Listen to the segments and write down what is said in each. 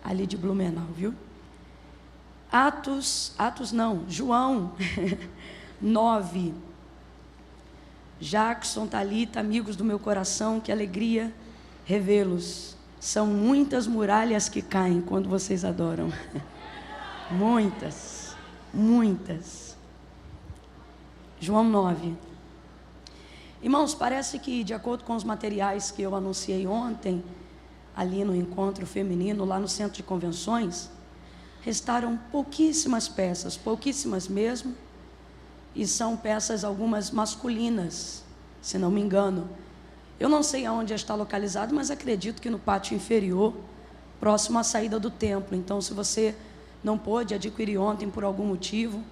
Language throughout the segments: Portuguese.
ali de Blumenau, viu? João 9. Jackson, Thalita, amigos do meu coração, que alegria revê-los. São muitas muralhas que caem quando vocês adoram. Muitas, muitas. João 9. Irmãos, parece que, de acordo com os materiais que eu anunciei ontem, ali no encontro feminino, lá no centro de convenções, restaram pouquíssimas peças, pouquíssimas mesmo, e são peças algumas masculinas, se não me engano. Eu não sei aonde está localizado, mas acredito que no pátio inferior, próximo à saída do templo. Então, se você não pôde adquirir ontem por algum motivo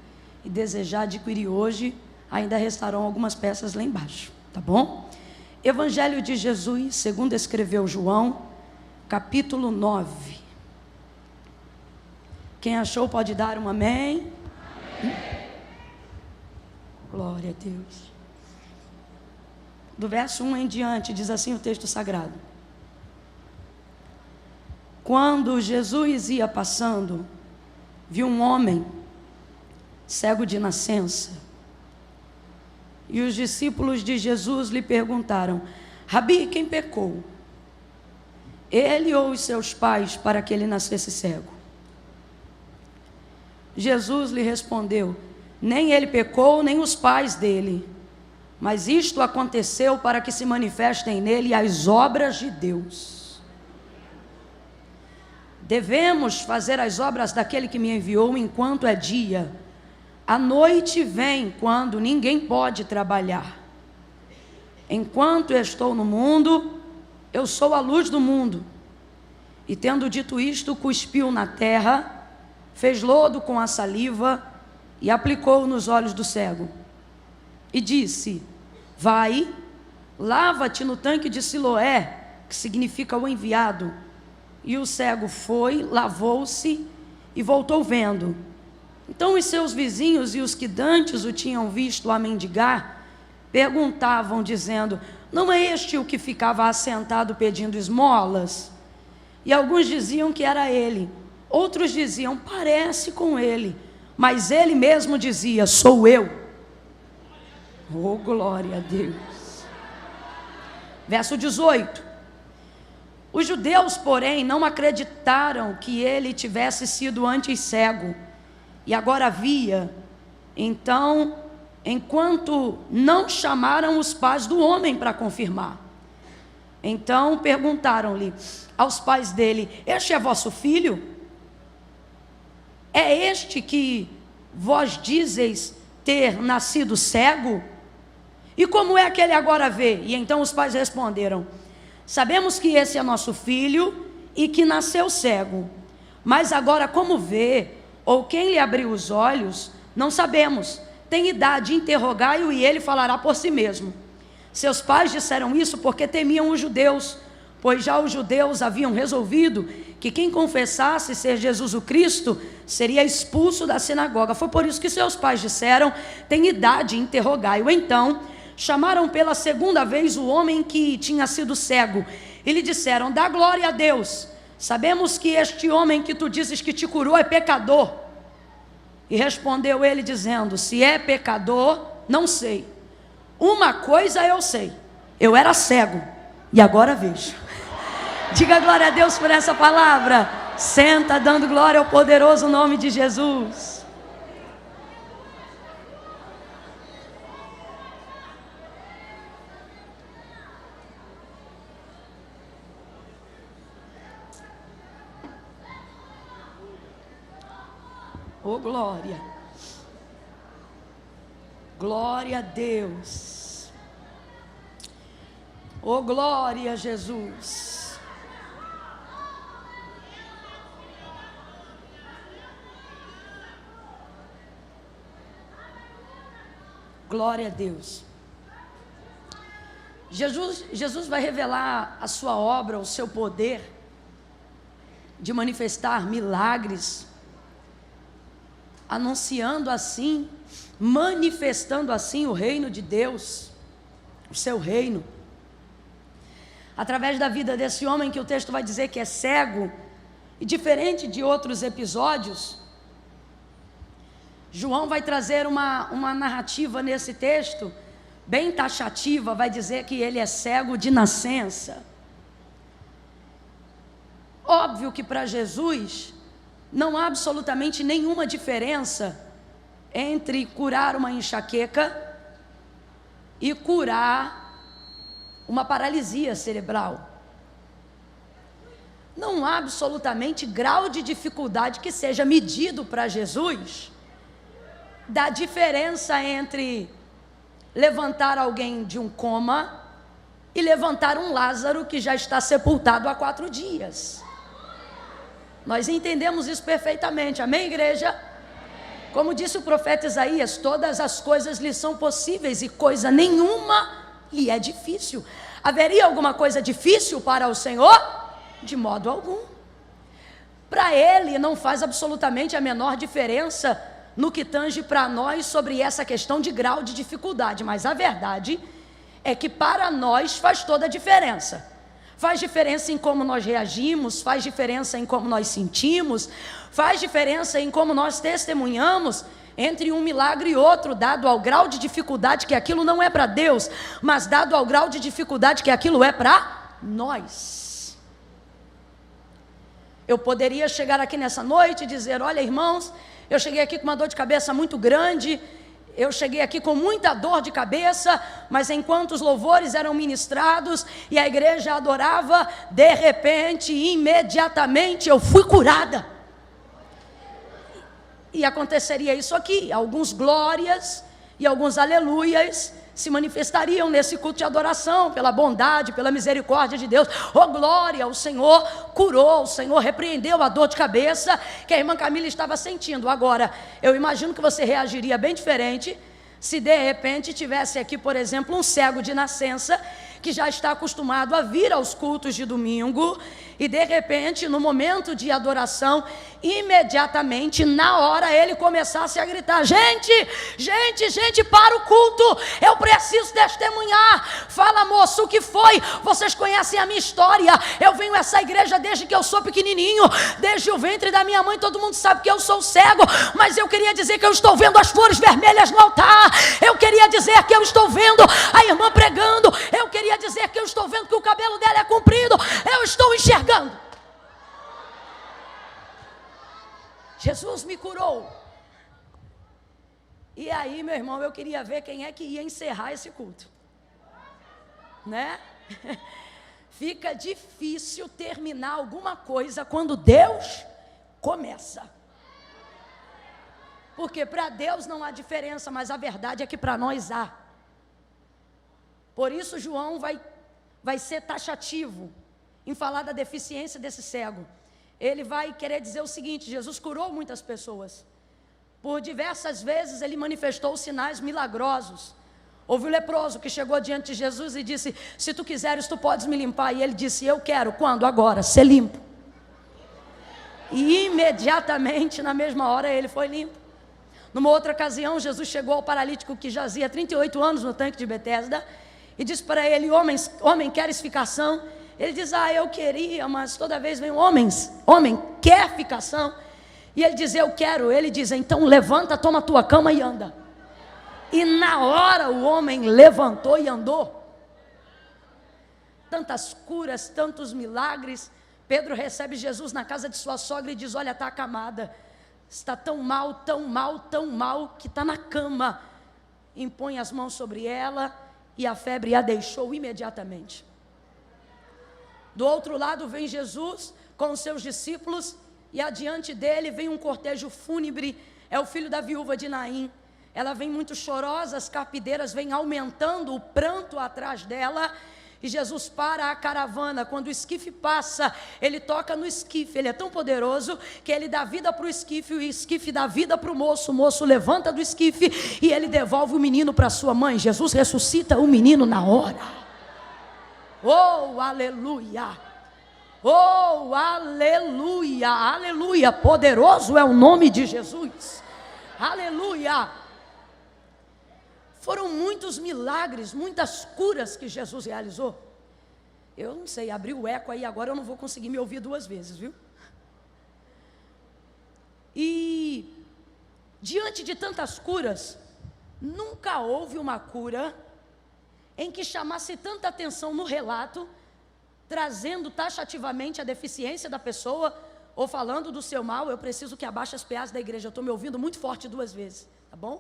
e desejar adquirir hoje, ainda restarão algumas peças lá embaixo, tá bom? Evangelho de Jesus, segundo escreveu João, capítulo 9. Quem achou pode dar um amém? Amém. Glória a Deus. Do verso 1 em diante, diz assim o texto sagrado: Quando Jesus ia passando, viu um homem cego de nascença. E os discípulos de Jesus lhe perguntaram: Rabi, quem pecou? Ele ou os seus pais, para que ele nascesse cego? Jesus lhe respondeu: Nem ele pecou, nem os pais dele, mas isto aconteceu para que se manifestem nele as obras de Deus. Devemos fazer as obras daquele que me enviou enquanto é dia. A noite vem quando ninguém pode trabalhar. Enquanto eu estou no mundo, eu sou a luz do mundo. E tendo dito isto, cuspiu na terra, fez lodo com a saliva e aplicou nos olhos do cego. E disse: Vai, lava-te no tanque de Siloé, que significa o enviado. E o cego foi, lavou-se e voltou vendo. Então os seus vizinhos e os que dantes o tinham visto a mendigar, perguntavam dizendo: Não é este o que ficava assentado pedindo esmolas? E alguns diziam que era ele, outros diziam: Parece com ele. Mas ele mesmo dizia: Sou eu. Oh, glória a Deus. Verso 18. Os judeus, porém, não acreditaram que ele tivesse sido antes cego e agora via. Então, enquanto não chamaram os pais do homem para confirmar. Então perguntaram-lhe aos pais dele: Este é vosso filho? É este que vós dizeis ter nascido cego? E como é que ele agora vê? E então os pais responderam: Sabemos que esse é nosso filho e que nasceu cego, mas agora como vê, ou quem lhe abriu os olhos, não sabemos. Tem idade, interrogai-o e ele falará por si mesmo. Seus pais disseram isso porque temiam os judeus, pois já os judeus haviam resolvido que quem confessasse ser Jesus o Cristo seria expulso da sinagoga. Foi por isso que seus pais disseram: Tem idade, interrogai-o. Então chamaram pela segunda vez o homem que tinha sido cego e lhe disseram: Dá glória a Deus, sabemos que este homem que tu dizes que te curou é pecador. E respondeu ele dizendo: Se é pecador, não sei. Uma coisa eu sei: eu era cego e agora vejo. Diga glória a Deus por essa palavra. Senta dando glória ao poderoso nome de Jesus. Oh, glória. Glória a Deus. Oh, glória a Jesus. Glória a Deus. Jesus vai revelar a sua obra, o seu poder de manifestar milagres, anunciando assim, manifestando assim o reino de Deus, o seu reino, através da vida desse homem que o texto vai dizer que é cego E diferente de outros episódios, João vai trazer uma narrativa nesse texto, bem taxativa, vai dizer que ele é cego de nascença. Óbvio que para Jesus não há absolutamente nenhuma diferença entre curar uma enxaqueca e curar uma paralisia cerebral. Não há absolutamente grau de dificuldade que seja medido para Jesus da diferença entre levantar alguém de um coma e levantar um Lázaro que já está sepultado há 4 dias. Nós entendemos isso perfeitamente, amém, igreja? Como disse o profeta Isaías, todas as coisas lhe são possíveis e coisa nenhuma lhe é difícil. Haveria alguma coisa difícil para o Senhor? De modo algum. Para Ele não faz absolutamente a menor diferença no que tange para nós sobre essa questão de grau de dificuldade, mas a verdade é que para nós faz toda a diferença. Faz diferença em como nós reagimos, faz diferença em como nós sentimos, faz diferença em como nós testemunhamos entre um milagre e outro, dado ao grau de dificuldade que aquilo não é para Deus, mas dado ao grau de dificuldade que aquilo é para nós. Eu poderia chegar aqui nessa noite e dizer: olha, irmãos, eu cheguei aqui com uma dor de cabeça muito grande, eu cheguei aqui com muita dor de cabeça, mas enquanto os louvores eram ministrados e a igreja adorava, de repente, imediatamente eu fui curada. E aconteceria isso aqui, alguns glórias e alguns aleluias se manifestariam nesse culto de adoração, pela bondade, pela misericórdia de Deus. Oh glória, o Senhor curou, o Senhor repreendeu a dor de cabeça que a irmã Camila estava sentindo. Agora, eu imagino que você reagiria bem diferente se de repente tivesse aqui, por exemplo, um cego de nascença que já está acostumado a vir aos cultos de domingo e de repente, no momento de adoração, imediatamente, na hora, ele começasse a gritar: gente, para o culto, eu preciso testemunhar. Fala, moço, o que foi? Vocês conhecem a minha história, eu venho a essa igreja desde que eu sou pequenininho, desde o ventre da minha mãe, todo mundo sabe que eu sou cego, mas eu queria dizer que eu estou vendo as flores vermelhas no altar, eu queria dizer que eu estou vendo a irmã pregando, eu queria dizer que eu estou vendo que o cabelo dela é comprido, eu estou enxergando. Jesus me curou. E aí, meu irmão, eu queria ver quem é que ia encerrar esse culto, né? Fica difícil terminar alguma coisa quando Deus começa, porque para Deus não há diferença, mas a verdade é que para nós há. Por isso João vai ser taxativo em falar da deficiência desse cego. Ele vai querer dizer o seguinte: Jesus curou muitas pessoas, por diversas vezes ele manifestou sinais milagrosos. Houve um leproso que chegou diante de Jesus e disse: se tu quiseres, tu podes me limpar. E ele disse: eu quero. Quando? Agora, ser limpo. E imediatamente, na mesma hora, ele foi limpo. Numa outra ocasião, Jesus chegou ao paralítico que jazia 38 anos no tanque de Betesda e disse para ele: homem, queres ficação? Ele diz: eu queria, mas toda vez vem homem, quer ficação? E ele diz: eu quero. Ele diz: então levanta, toma a tua cama e anda. E na hora o homem levantou e andou. Tantas curas, tantos milagres. Pedro recebe Jesus na casa de sua sogra e diz: olha, está acamada, está tão mal, que está na cama. Impõe as mãos sobre ela e a febre a deixou imediatamente. Do outro lado vem Jesus com os seus discípulos e adiante dele vem um cortejo fúnebre. É o filho da viúva de Naim. Ela vem muito chorosa, as carpideiras vêm aumentando o pranto atrás dela. E Jesus para a caravana. Quando o esquife passa, ele toca no esquife. Ele é tão poderoso que ele dá vida para o esquife, e o esquife dá vida para o moço. O moço levanta do esquife e ele devolve o menino para sua mãe. Jesus ressuscita o menino na hora. Oh, aleluia! Oh, aleluia! Aleluia! Poderoso é o nome de Jesus. Aleluia! Foram muitos milagres, muitas curas que Jesus realizou. Eu não sei, abriu o eco aí agora, eu não vou conseguir me ouvir 2 vezes, viu? diante de tantas curas, nunca houve uma cura em que chamasse tanta atenção no relato, trazendo taxativamente a deficiência da pessoa, ou falando do seu mal. Eu preciso que abaixe as PAs da igreja, eu estou me ouvindo muito forte 2 vezes, tá bom?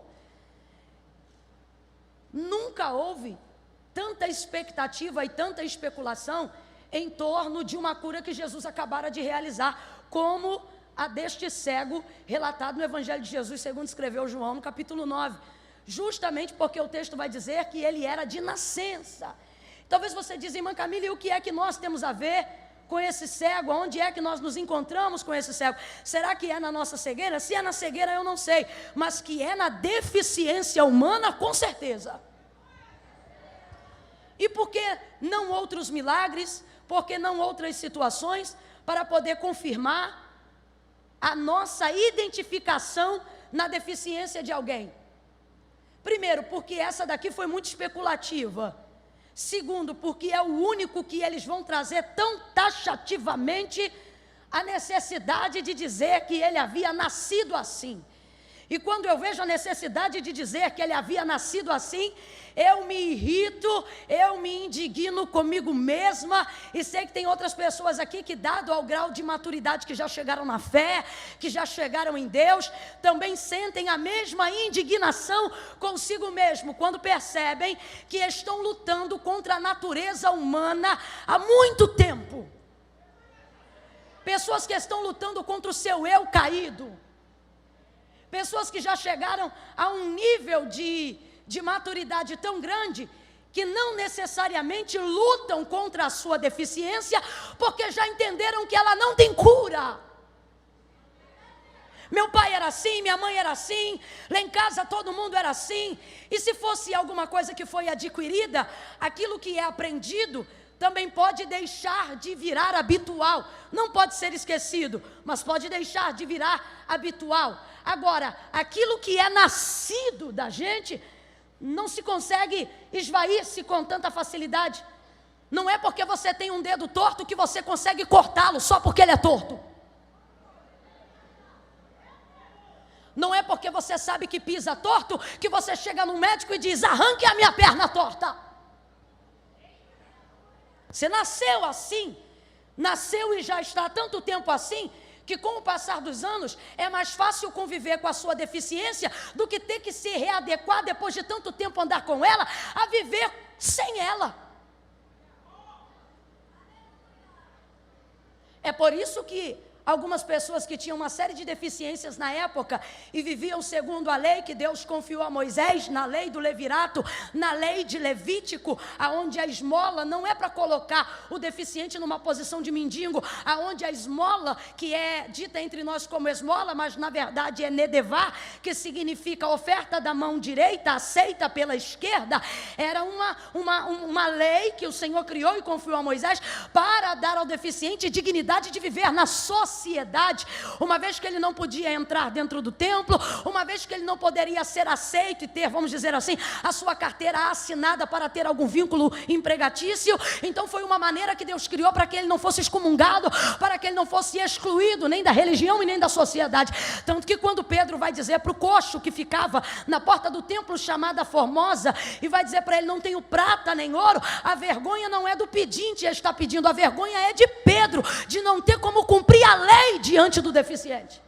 Nunca houve tanta expectativa e tanta especulação em torno de uma cura que Jesus acabara de realizar, como a deste cego, relatado no Evangelho de Jesus, segundo escreveu João, no capítulo 9, justamente porque o texto vai dizer que ele era de nascença. Talvez você diga, irmã Camila, e o que é que nós temos a ver com esse cego? Onde é que nós nos encontramos com esse cego? Será que é na nossa cegueira? Se é na cegueira, eu não sei, mas que é na deficiência humana, com certeza. E por que não outros milagres? Por que não outras situações para poder confirmar a nossa identificação na deficiência de alguém? Primeiro, porque essa daqui foi muito especulativa. Segundo, porque é o único que eles vão trazer tão taxativamente a necessidade de dizer que ele havia nascido assim. E quando eu vejo a necessidade de dizer que ele havia nascido assim, eu me irrito, eu me indigno comigo mesma, e sei que tem outras pessoas aqui que, dado ao grau de maturidade que já chegaram na fé, que já chegaram em Deus, também sentem a mesma indignação consigo mesmo, quando percebem que estão lutando contra a natureza humana há muito tempo. Pessoas que estão lutando contra o seu eu caído. Pessoas que já chegaram a um nível de maturidade tão grande, que não necessariamente lutam contra a sua deficiência, porque já entenderam que ela não tem cura. Meu pai era assim, minha mãe era assim, lá em casa todo mundo era assim. E se fosse alguma coisa que foi adquirida, aquilo que é aprendido também pode deixar de virar habitual. Não pode ser esquecido, mas pode deixar de virar habitual. Agora, aquilo que é nascido da gente, não se consegue esvair-se com tanta facilidade. Não é porque você tem um dedo torto que você consegue cortá-lo só porque ele é torto. Não é porque você sabe que pisa torto que você chega no médico e diz: arranque a minha perna torta. Você nasceu assim, nasceu e já está há tanto tempo assim, que com o passar dos anos é mais fácil conviver com a sua deficiência do que ter que se readequar depois de tanto tempo andar com ela, a viver sem ela. É por isso que algumas pessoas que tinham uma série de deficiências na época e viviam segundo a lei que Deus confiou a Moisés, na lei do Levirato, na lei de Levítico, aonde a esmola não é para colocar o deficiente numa posição de mendigo, aonde a esmola, que é dita entre nós como esmola, mas na verdade é nedevá, que significa oferta da mão direita, aceita pela esquerda, era uma lei que o Senhor criou e confiou a Moisés para dar ao deficiente dignidade de viver na sociedade, uma vez que ele não podia entrar dentro do templo, uma vez que ele não poderia ser aceito e ter, vamos dizer assim, a sua carteira assinada para ter algum vínculo empregatício. Então foi uma maneira que Deus criou para que ele não fosse excomungado, para que ele não fosse excluído nem da religião e nem da sociedade. Tanto que quando Pedro vai dizer para o coxo que ficava na porta do templo chamada Formosa, e vai dizer para ele: não tenho prata nem ouro, a vergonha não é do pedinte, ele está pedindo, a vergonha é de Pedro, de não ter como cumprir a lei diante do deficiente.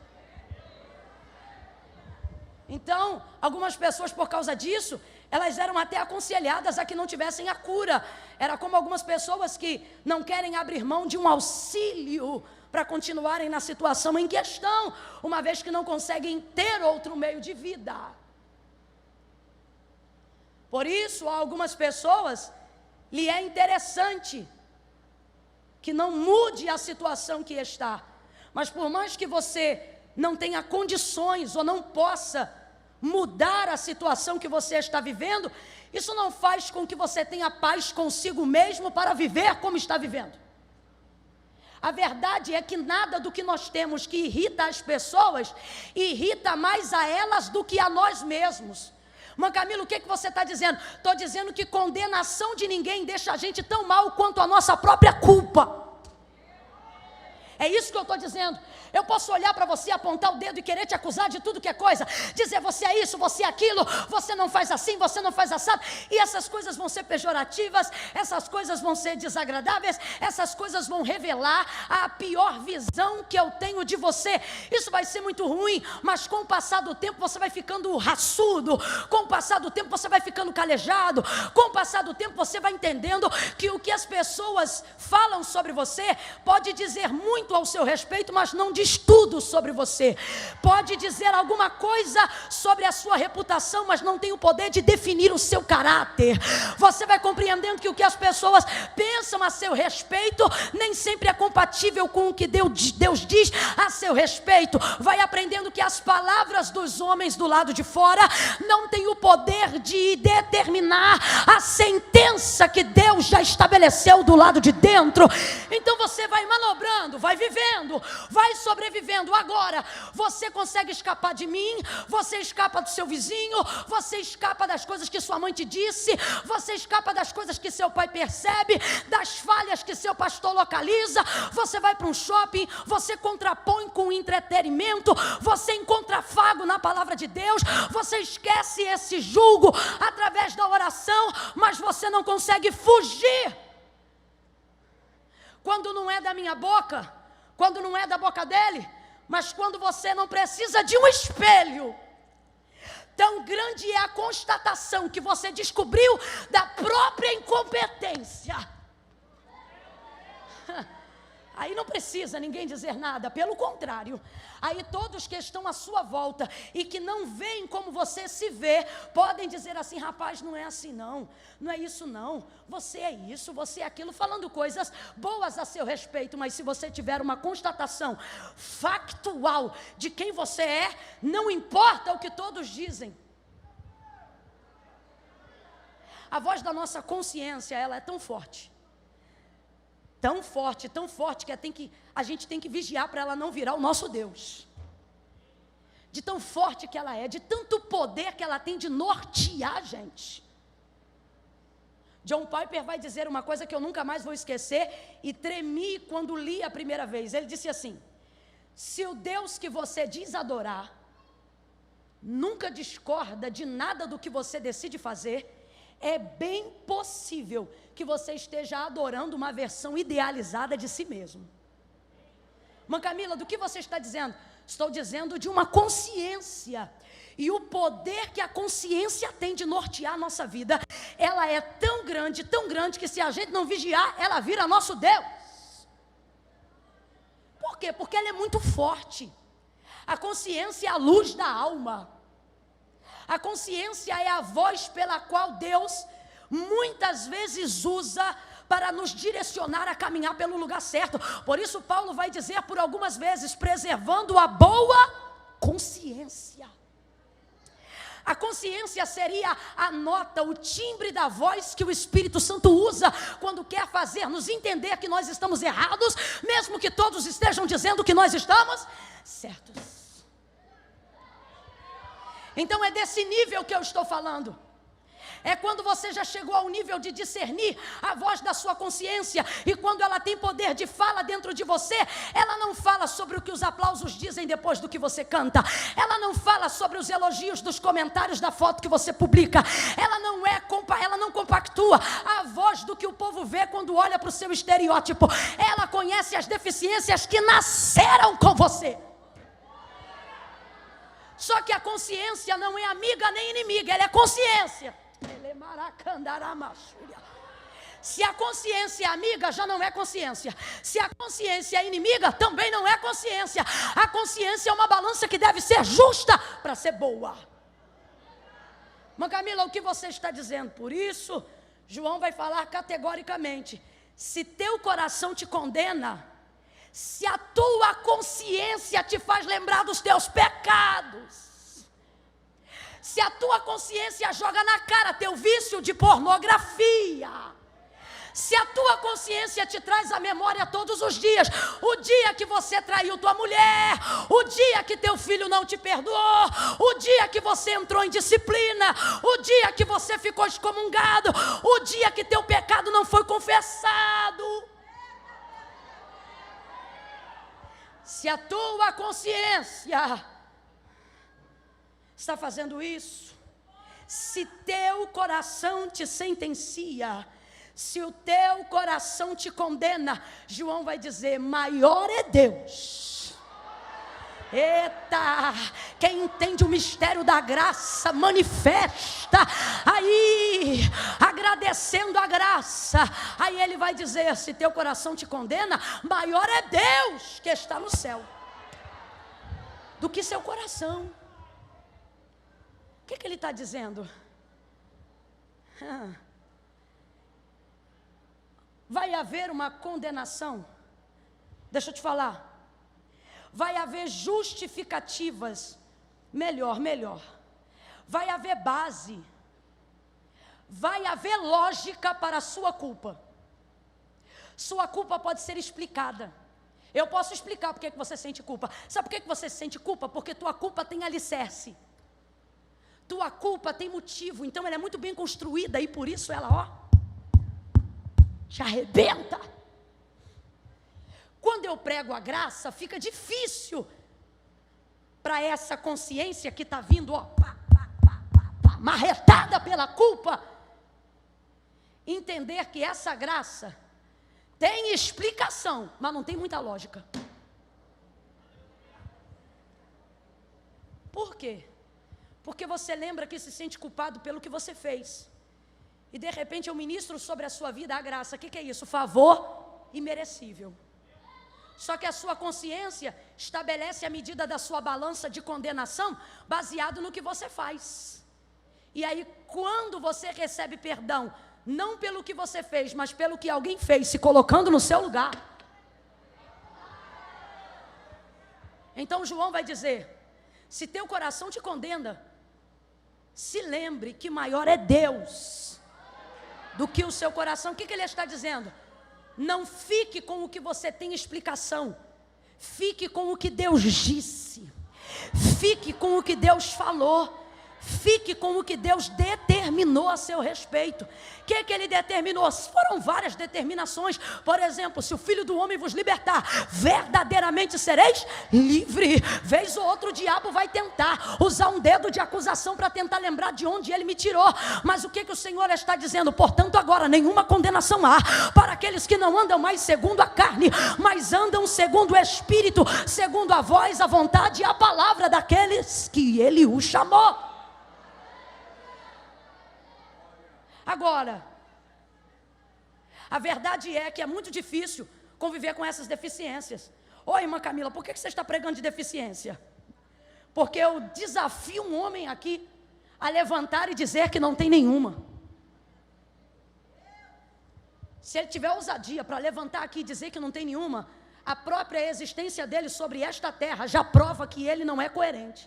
Então, algumas pessoas, por causa disso, elas eram até aconselhadas a que não tivessem a cura. Era como algumas pessoas que não querem abrir mão de um auxílio para continuarem na situação em questão, uma vez que não conseguem ter outro meio de vida. Por isso, a algumas pessoas lhe é interessante que não mude a situação que está. Mas por mais que você não tenha condições ou não possa mudar a situação que você está vivendo, isso não faz com que você tenha paz consigo mesmo para viver como está vivendo. A verdade é que nada do que nós temos que irrita as pessoas, irrita mais a elas do que a nós mesmos. Mas Camila, o que você está dizendo? Estou dizendo que condenação de ninguém deixa a gente tão mal quanto a nossa própria culpa. É isso que eu estou dizendo. Eu posso olhar para você, apontar o dedo e querer te acusar de tudo que é coisa, dizer você é isso, você é aquilo, você não faz assim, você não faz assado, e essas coisas vão ser pejorativas, essas coisas vão ser desagradáveis, essas coisas vão revelar a pior visão que eu tenho de você. Isso vai ser muito ruim, mas com o passar do tempo você vai ficando raçudo, com o passar do tempo você vai ficando calejado, com o passar do tempo você vai entendendo que o que as pessoas falam sobre você pode dizer muito ao seu respeito, mas não diz tudo sobre você. Pode dizer alguma coisa sobre a sua reputação, mas não tem o poder de definir o seu caráter. Você vai compreendendo que o que as pessoas pensam a seu respeito nem sempre é compatível com o que Deus diz a seu respeito. Vai aprendendo que as palavras dos homens do lado de fora não têm o poder de determinar a sentença que Deus já estabeleceu do lado de dentro. Então você vai manobrando, vai vivendo, vai sobrevivendo. Agora você consegue escapar de mim, você escapa do seu vizinho, você escapa das coisas que sua mãe te disse, você escapa das coisas que seu pai percebe, das falhas que seu pastor localiza. Você vai para um shopping, você contrapõe com entretenimento, você encontra afago na palavra de Deus, você esquece esse julgo através da oração, mas você não consegue fugir. Quando não é da minha boca, quando não é da boca dele, mas quando você não precisa de um espelho. Tão grande é a constatação que você descobriu da própria incompetência. Aí não precisa ninguém dizer nada, pelo contrário. Aí todos que estão à sua volta e que não veem como você se vê, podem dizer assim: rapaz, não é assim não, não é isso não, você é isso, você é aquilo, falando coisas boas a seu respeito. Mas se você tiver uma constatação factual de quem você é, não importa o que todos dizem. A voz da nossa consciência, ela é tão forte, que a gente tem que vigiar para ela não virar o nosso Deus. De tão forte que ela é, de tanto poder que ela tem de nortear a gente. John Piper vai dizer uma coisa que eu nunca mais vou esquecer, e tremi quando li a primeira vez. Ele disse assim: se o Deus que você diz adorar nunca discorda de nada do que você decide fazer, é bem possível que você esteja adorando uma versão idealizada de si mesmo. Mãe Camila, do que você está dizendo? Estou dizendo de uma consciência. E o poder que a consciência tem de nortear a nossa vida, ela é tão grande, que se a gente não vigiar, ela vira nosso Deus. Por quê? Porque ela é muito forte. A consciência é a luz da alma. A consciência é a voz pela qual Deus muitas vezes usa para nos direcionar a caminhar pelo lugar certo. Por isso Paulo vai dizer por algumas vezes: preservando a boa consciência. A consciência seria a nota, o timbre da voz que o Espírito Santo usa quando quer fazer-nos entender que nós estamos errados, mesmo que todos estejam dizendo que nós estamos certos. Então é desse nível que eu estou falando. É quando você já chegou ao nível de discernir a voz da sua consciência, e quando ela tem poder de fala dentro de você, ela não fala sobre o que os aplausos dizem depois do que você canta, ela não fala sobre os elogios dos comentários da foto que você publica, ela não compactua a voz do que o povo vê quando olha para o seu estereótipo. Ela conhece as deficiências que nasceram com você. Só que a consciência não é amiga nem inimiga, ela é consciência. Se a consciência é amiga, já não é consciência. Se a consciência é inimiga, também não é consciência. A consciência é uma balança que deve ser justa para ser boa. Mãe Camila, o que você está dizendo? Por isso, João vai falar categoricamente: se teu coração te condena, se a tua consciência te faz lembrar dos teus pecados, se a tua consciência joga na cara teu vício de pornografia, se a tua consciência te traz à memória todos os dias o dia que você traiu tua mulher, o dia que teu filho não te perdoou, o dia que você entrou em disciplina, o dia que você ficou excomungado, o dia que teu pecado não foi confessado, Se a tua consciência está fazendo isso, se teu coração te sentencia, se o teu coração te condena, João vai dizer: maior é Deus. Eita, quem entende o mistério da graça manifesta aí, agradecendo a graça. Aí ele vai dizer: se teu coração te condena, maior é Deus que está no céu do que seu coração. O que ele está dizendo? Vai haver uma condenação. Deixa eu te falar. Vai haver justificativas. Melhor. Vai haver base. Vai haver lógica para a sua culpa. Sua culpa pode ser explicada. Eu posso explicar por que você sente culpa. Sabe por que você sente culpa? Porque tua culpa tem alicerce. Tua culpa tem motivo, então ela é muito bem construída e por isso ela, te arrebenta. Quando eu prego a graça, fica difícil para essa consciência que está vindo, marretada pela culpa, entender que essa graça tem explicação, mas não tem muita lógica. Por quê? Porque você lembra que se sente culpado pelo que você fez. E de repente eu ministro sobre a sua vida a graça. O que é isso? Favor imerecível. Só que a sua consciência estabelece a medida da sua balança de condenação baseado no que você faz. E aí quando você recebe perdão, não pelo que você fez, mas pelo que alguém fez, se colocando no seu lugar. Então João vai dizer: se teu coração te condena, se lembre que maior é Deus do que o seu coração. O que ele está dizendo? Não fique com o que você tem explicação. Fique com o que Deus disse. Fique com o que Deus falou. Fique com o que Deus determinou a seu respeito. O que ele determinou? Foram várias determinações. Por exemplo, se o Filho do Homem vos libertar, verdadeiramente sereis livre. Vez ou outro o diabo vai tentar usar um dedo de acusação para tentar lembrar de onde ele me tirou. Mas o que o Senhor está dizendo? Portanto, agora nenhuma condenação há para aqueles que não andam mais segundo a carne, mas andam segundo o Espírito, segundo a voz, a vontade e a palavra daqueles que Ele o chamou. Agora, a verdade é que é muito difícil conviver com essas deficiências. Oi, irmã Camila, por que você está pregando de deficiência? Porque eu desafio um homem aqui a levantar e dizer que não tem nenhuma. Se ele tiver ousadia para levantar aqui e dizer que não tem nenhuma, a própria existência dele sobre esta terra já prova que ele não é coerente.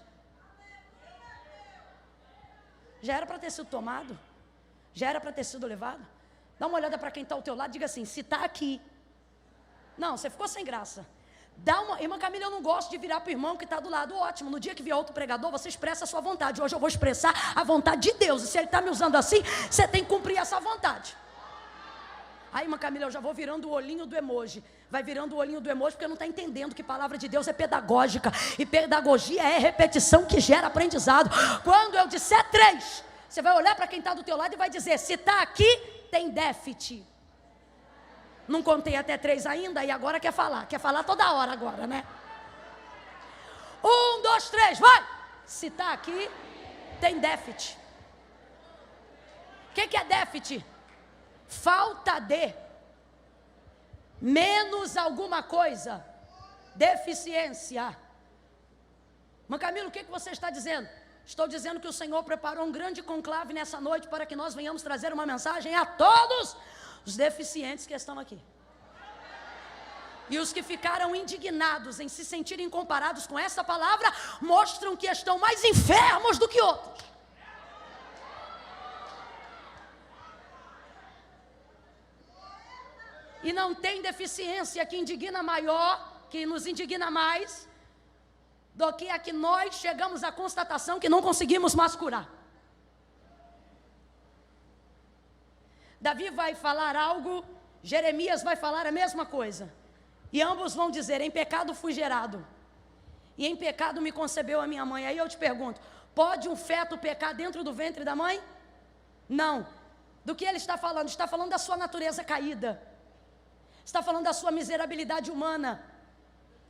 Já era para ter sido tomado? Já era para ter sido levado? Dá uma olhada para quem está ao teu lado e diga assim: se está aqui. Não, você ficou sem graça. Irmã Camila, eu não gosto de virar para o irmão que está do lado. Ótimo, no dia que vier outro pregador, você expressa a sua vontade. Hoje eu vou expressar a vontade de Deus. E se ele está me usando assim, você tem que cumprir essa vontade. Aí, irmã Camila, eu já vou virando o olhinho do emoji. Vai virando o olhinho do emoji porque não está entendendo que palavra de Deus é pedagógica. E pedagogia é repetição que gera aprendizado. Quando eu disser 3... você vai olhar para quem está do teu lado e vai dizer: se está aqui, tem déficit. Não contei até 3 ainda e agora quer falar toda hora agora, né? 1, 2, 3, vai! Se está aqui, tem déficit. O que é déficit? Falta de, menos alguma coisa, deficiência. Mas Camilo, o que você está dizendo? Estou dizendo que o Senhor preparou um grande conclave nessa noite para que nós venhamos trazer uma mensagem a todos os deficientes que estão aqui. E os que ficaram indignados em se sentirem comparados com essa palavra, mostram que estão mais enfermos do que outros. E não tem deficiência que indigna maior, que nos indigna mais, do que a que nós chegamos à constatação que não conseguimos mais curar. Davi vai falar algo, Jeremias vai falar a mesma coisa. E ambos vão dizer: em pecado fui gerado, e em pecado me concebeu a minha mãe. Aí eu te pergunto: pode um feto pecar dentro do ventre da mãe? Não. Do que ele está falando? Está falando da sua natureza caída, está falando da sua miserabilidade humana.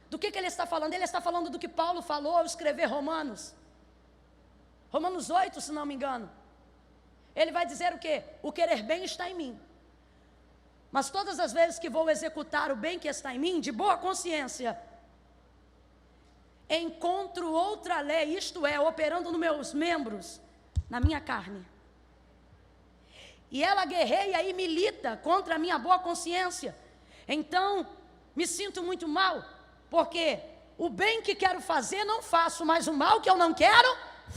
Do que ele está falando? Ele está falando do que Paulo falou ao escrever Romanos 8, se não me engano. Ele vai dizer o quê? O querer bem está em mim, mas todas as vezes que vou executar o bem que está em mim, de boa consciência, encontro outra lei, isto é, operando nos meus membros, na minha carne. E ela guerreia e milita contra a minha boa consciência. Então, me sinto muito mal, porque o bem que quero fazer não faço, mas o mal que eu não quero,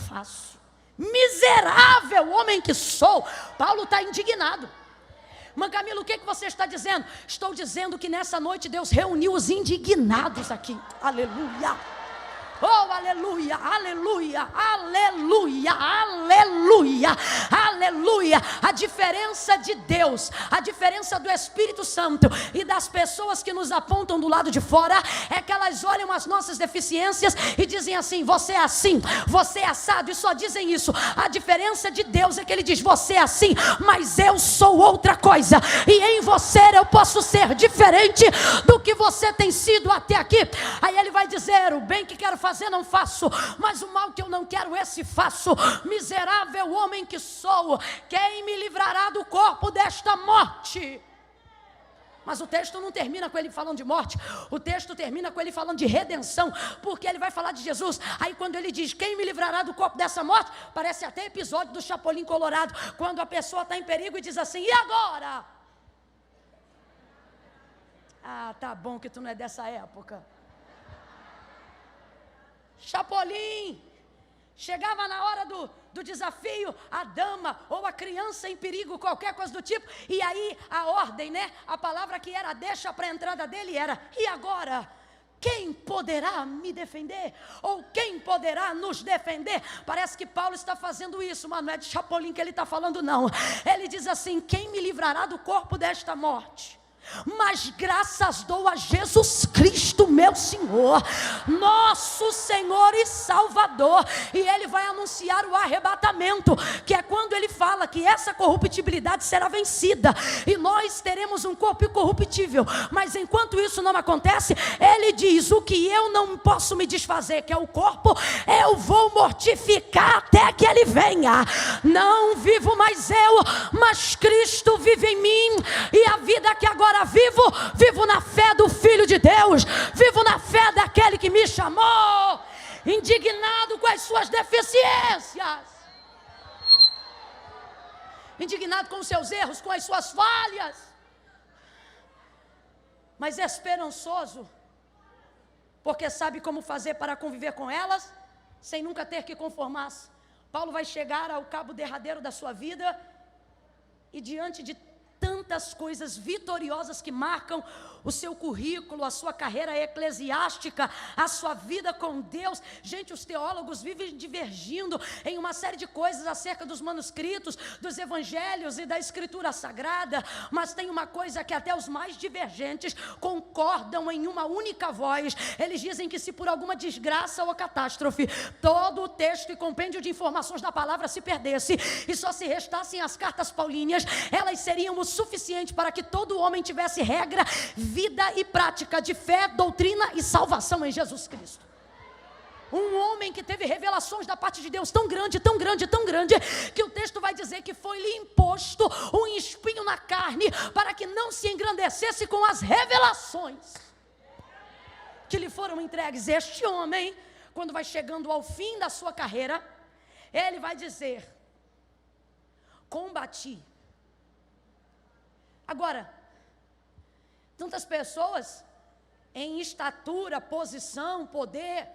faço. Miserável homem que sou. Paulo está indignado. Mas Camilo, o que você está dizendo? Estou dizendo que nessa noite Deus reuniu os indignados aqui. Aleluia. Oh, aleluia, aleluia, aleluia, aleluia, aleluia. A diferença de Deus, a diferença do Espírito Santo e das pessoas que nos apontam do lado de fora, é que elas olham as nossas deficiências e dizem assim: você é assim, você é assado, e só dizem isso. A diferença de Deus é que Ele diz: você é assim, mas eu sou outra coisa, e em você eu posso ser diferente do que você tem sido até aqui. Aí Ele vai dizer: o bem que quero fazer não faço, mas o mal que eu não quero, esse faço. Miserável homem que sou, quem me livrará do corpo desta morte? Mas o texto não termina com ele falando de morte, o texto termina com ele falando de redenção, porque ele vai falar de Jesus. Aí quando ele diz: quem me livrará do corpo dessa morte, parece até episódio do Chapolin Colorado, quando a pessoa está em perigo e diz assim: e agora? Ah, tá bom que tu não é dessa época. Chapolin, chegava na hora do desafio, a dama ou a criança em perigo, qualquer coisa do tipo, e aí a ordem, né? A palavra que era deixa para a entrada dele era: e agora? Quem poderá me defender? Ou quem poderá nos defender? Parece que Paulo está fazendo isso, mas não é de Chapolin que ele está falando, não. Ele diz assim: quem me livrará do corpo desta morte? Mas graças dou a Jesus Cristo, meu Senhor, nosso Senhor e Salvador. E Ele vai anunciar o arrebatamento, que é quando Ele fala que essa corruptibilidade será vencida, e nós teremos um corpo incorruptível. Mas enquanto isso não acontece, Ele diz: o que eu não posso me desfazer, que é o corpo, eu vou mortificar até que Ele venha. Não vivo mais eu, mas Cristo vive em mim, e a vida que agora vivo na fé do Filho de Deus, vivo na fé daquele que me chamou, indignado com as suas deficiências, indignado com os seus erros, com as suas falhas, mas esperançoso, porque sabe como fazer para conviver com elas, sem nunca ter que conformar-se. Paulo vai chegar ao cabo derradeiro da sua vida, e diante de tantas coisas vitoriosas que marcam o seu currículo, a sua carreira eclesiástica, a sua vida com Deus. Gente, os teólogos vivem divergindo em uma série de coisas acerca dos manuscritos, dos evangelhos e da escritura sagrada, mas tem uma coisa que até os mais divergentes concordam em uma única voz. Eles dizem que se por alguma desgraça ou catástrofe todo o texto e compêndio de informações da palavra se perdesse e só se restassem as cartas paulíneas, elas seriam o suficiente para que todo homem tivesse regra, vida e prática de fé, doutrina e salvação em Jesus Cristo. Um homem que teve revelações da parte de Deus tão grande, tão grande, tão grande, que o texto vai dizer que foi-lhe imposto um espinho na carne, para que não se engrandecesse com as revelações que lhe foram entregues. Este homem, quando vai chegando ao fim da sua carreira, ele vai dizer: combati. Agora, tantas pessoas em estatura, posição, poder,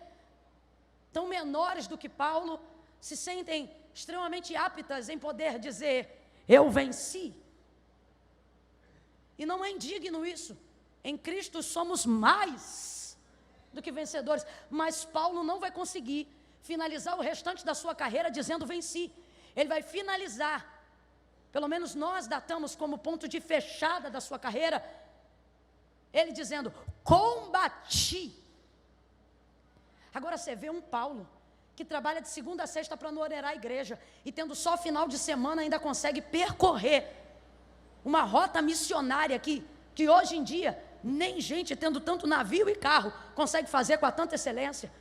tão menores do que Paulo, se sentem extremamente aptas em poder dizer: eu venci. E não é indigno isso. Em Cristo somos mais do que vencedores. Mas Paulo não vai conseguir finalizar o restante da sua carreira dizendo venci. Ele vai finalizar, pelo menos nós datamos como ponto de fechada da sua carreira, ele dizendo: combati. Agora você vê um Paulo que trabalha de segunda a sexta para não onerar a igreja, e tendo só final de semana ainda consegue percorrer uma rota missionária que hoje em dia nem gente tendo tanto navio e carro consegue fazer com a tanta excelência.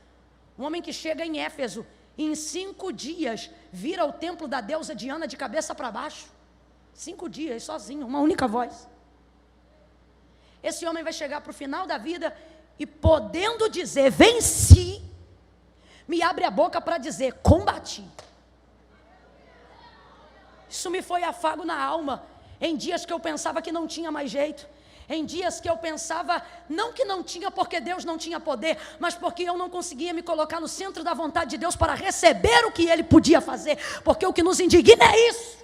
Um homem que chega em Éfeso e em 5 dias vira o templo da deusa Diana de cabeça para baixo. 5 dias, sozinho, uma única voz. Esse homem vai chegar para o final da vida e podendo dizer, venci, me abre a boca para dizer, combati. Isso me foi afago na alma, em dias que eu pensava que não tinha mais jeito, em dias que eu pensava, não que não tinha porque Deus não tinha poder, mas porque eu não conseguia me colocar no centro da vontade de Deus para receber o que Ele podia fazer, porque o que nos indigna é isso.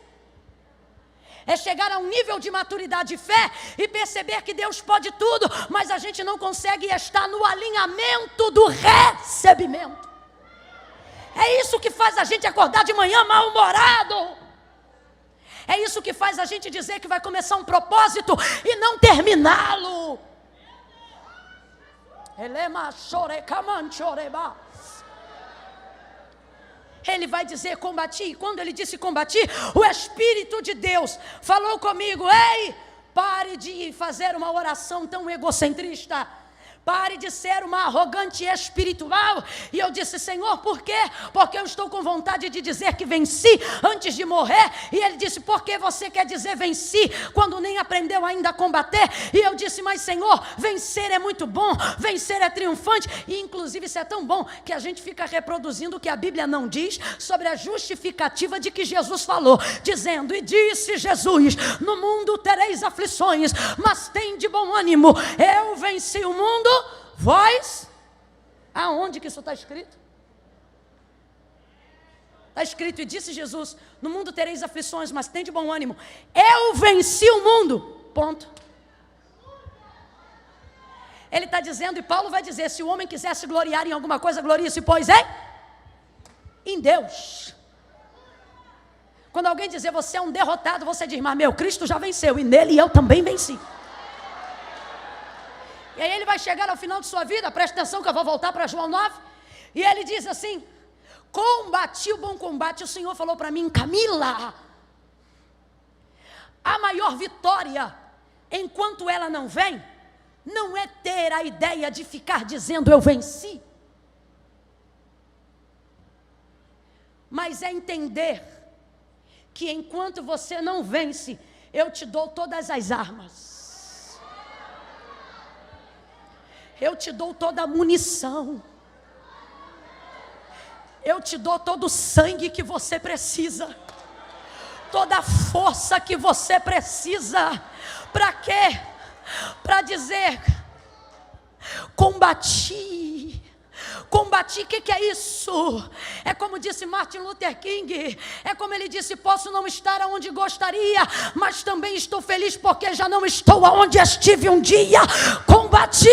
É chegar a um nível de maturidade de fé e perceber que Deus pode tudo, mas a gente não consegue estar no alinhamento do recebimento. É isso que faz a gente acordar de manhã mal-humorado. É isso que faz a gente dizer que vai começar um propósito e não terminá-lo. Ele vai dizer combati, e quando ele disse combati, o Espírito de Deus falou comigo, ei, pare de fazer uma oração tão egocentrista, pare de ser uma arrogante espiritual. E eu disse, Senhor, por quê? Porque eu estou com vontade de dizer que venci antes de morrer. E ele disse, por que você quer dizer venci quando nem aprendeu ainda a combater? E eu disse, mas Senhor, vencer é muito bom, vencer é triunfante. E inclusive isso é tão bom que a gente fica reproduzindo o que a Bíblia não diz sobre a justificativa de que Jesus falou, dizendo, e disse Jesus, no mundo tereis aflições, mas tem de bom ânimo, eu venci o mundo. Vós, aonde que isso está escrito? Está escrito, e disse Jesus, no mundo tereis aflições, mas tem de bom ânimo, eu venci o mundo, ponto. Ele está dizendo, e Paulo vai dizer, se o homem quiser se gloriar em alguma coisa, glorie-se, pois em Deus. Quando alguém dizer, você é um derrotado, você diz, mas meu Cristo já venceu, e nele eu também venci. E aí ele vai chegar ao final de sua vida, presta atenção que eu vou voltar para João 9, e ele diz assim, combati o bom combate. O Senhor falou para mim, Camila, a maior vitória, enquanto ela não vem, não é ter a ideia de ficar dizendo eu venci, mas é entender que enquanto você não vence, eu te dou todas as armas. Eu te dou toda a munição. Eu te dou todo o sangue que você precisa. Toda a força que você precisa. Para quê? Para dizer, combati. Combati, o que é isso? É como disse Martin Luther King, é como ele disse, posso não estar onde gostaria, mas também estou feliz porque já não estou onde estive um dia. Combati.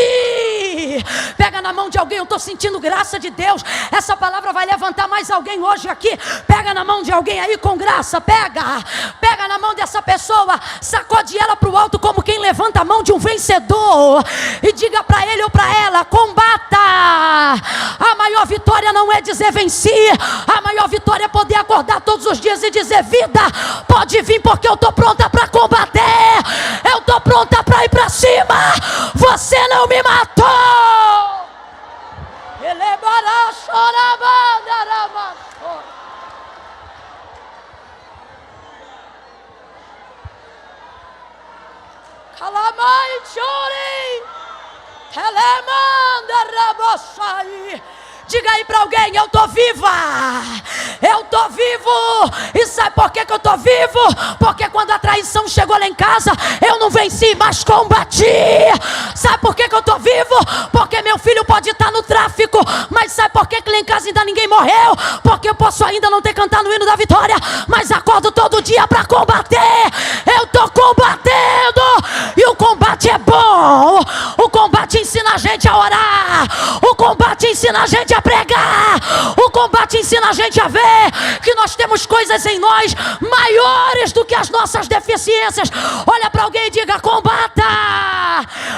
Pega na mão de alguém, eu estou sentindo graça de Deus, essa palavra vai levantar mais alguém hoje aqui. Pega na mão de alguém aí com graça, pega na mão dessa pessoa, sacode ela para o alto como quem levanta a mão de um vencedor e diga para ele ou para ela, combata. A maior vitória não é dizer venci, a maior vitória é poder acordar todos os dias e dizer, vida, pode vir porque eu estou pronta para combater, eu estou pronta para ir para cima, você não me matou. Calamai chore, telemanda rabossai. Diga aí para alguém, eu estou viva, eu estou vivo. E sabe por que eu estou vivo? Porque quando a traição chegou lá em casa, eu não venci, mas combati. Sabe por que eu estou vivo? Porque meu filho pode estar no tráfico, mas sabe por que lá em casa ainda ninguém morreu? Porque eu posso ainda não ter cantado o hino da vitória, mas acordo todo dia para combater. Eu estou combatendo, e o combate combate é bom. O combate ensina a gente a orar. O combate ensina a gente a pregar. O combate ensina a gente a ver que nós temos coisas em nós maiores do que as nossas deficiências. Olha para alguém e diga: combata.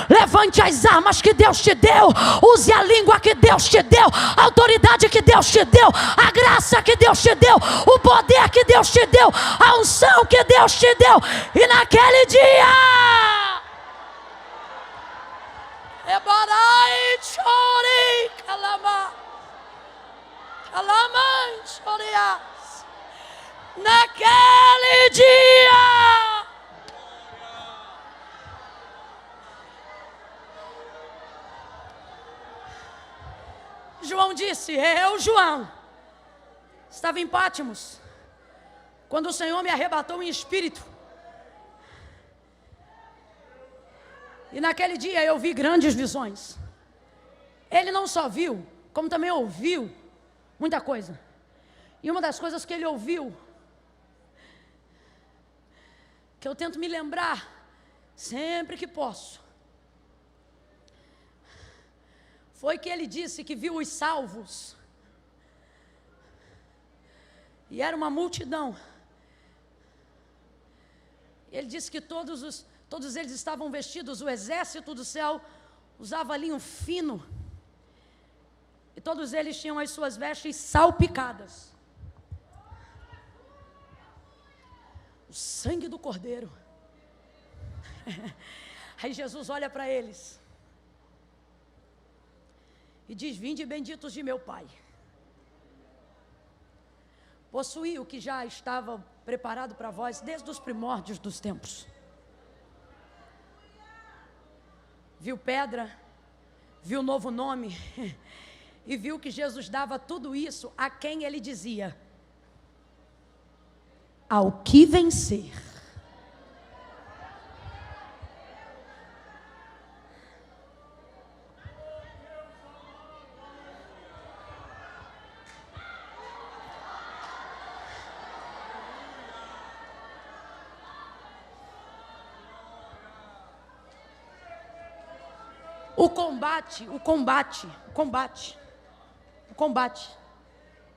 Levante as armas que Deus te deu. Use a língua que Deus te deu. A autoridade que Deus te deu. A graça que Deus te deu. O poder que Deus te deu. A unção que Deus te deu. E naquele dia, Ebarai chori kalama, kalama chorias. Naquele dia, João disse: eu, João, estava em Pátimos quando o Senhor me arrebatou em espírito. E naquele dia eu vi grandes visões. Ele não só viu, como também ouviu muita coisa. E uma das coisas que ele ouviu, que eu tento me lembrar sempre que posso, foi que ele disse que viu os salvos. E era uma multidão. Ele disse que todos eles estavam vestidos, o exército do céu usava linho fino. E todos eles tinham as suas vestes salpicadas. O sangue do Cordeiro. Aí Jesus olha para eles e diz: vinde benditos de meu Pai. Possuí o que já estava preparado para vós desde os primórdios dos tempos. Viu pedra, viu novo nome, e viu que Jesus dava tudo isso a quem ele dizia: ao que vencer. O combate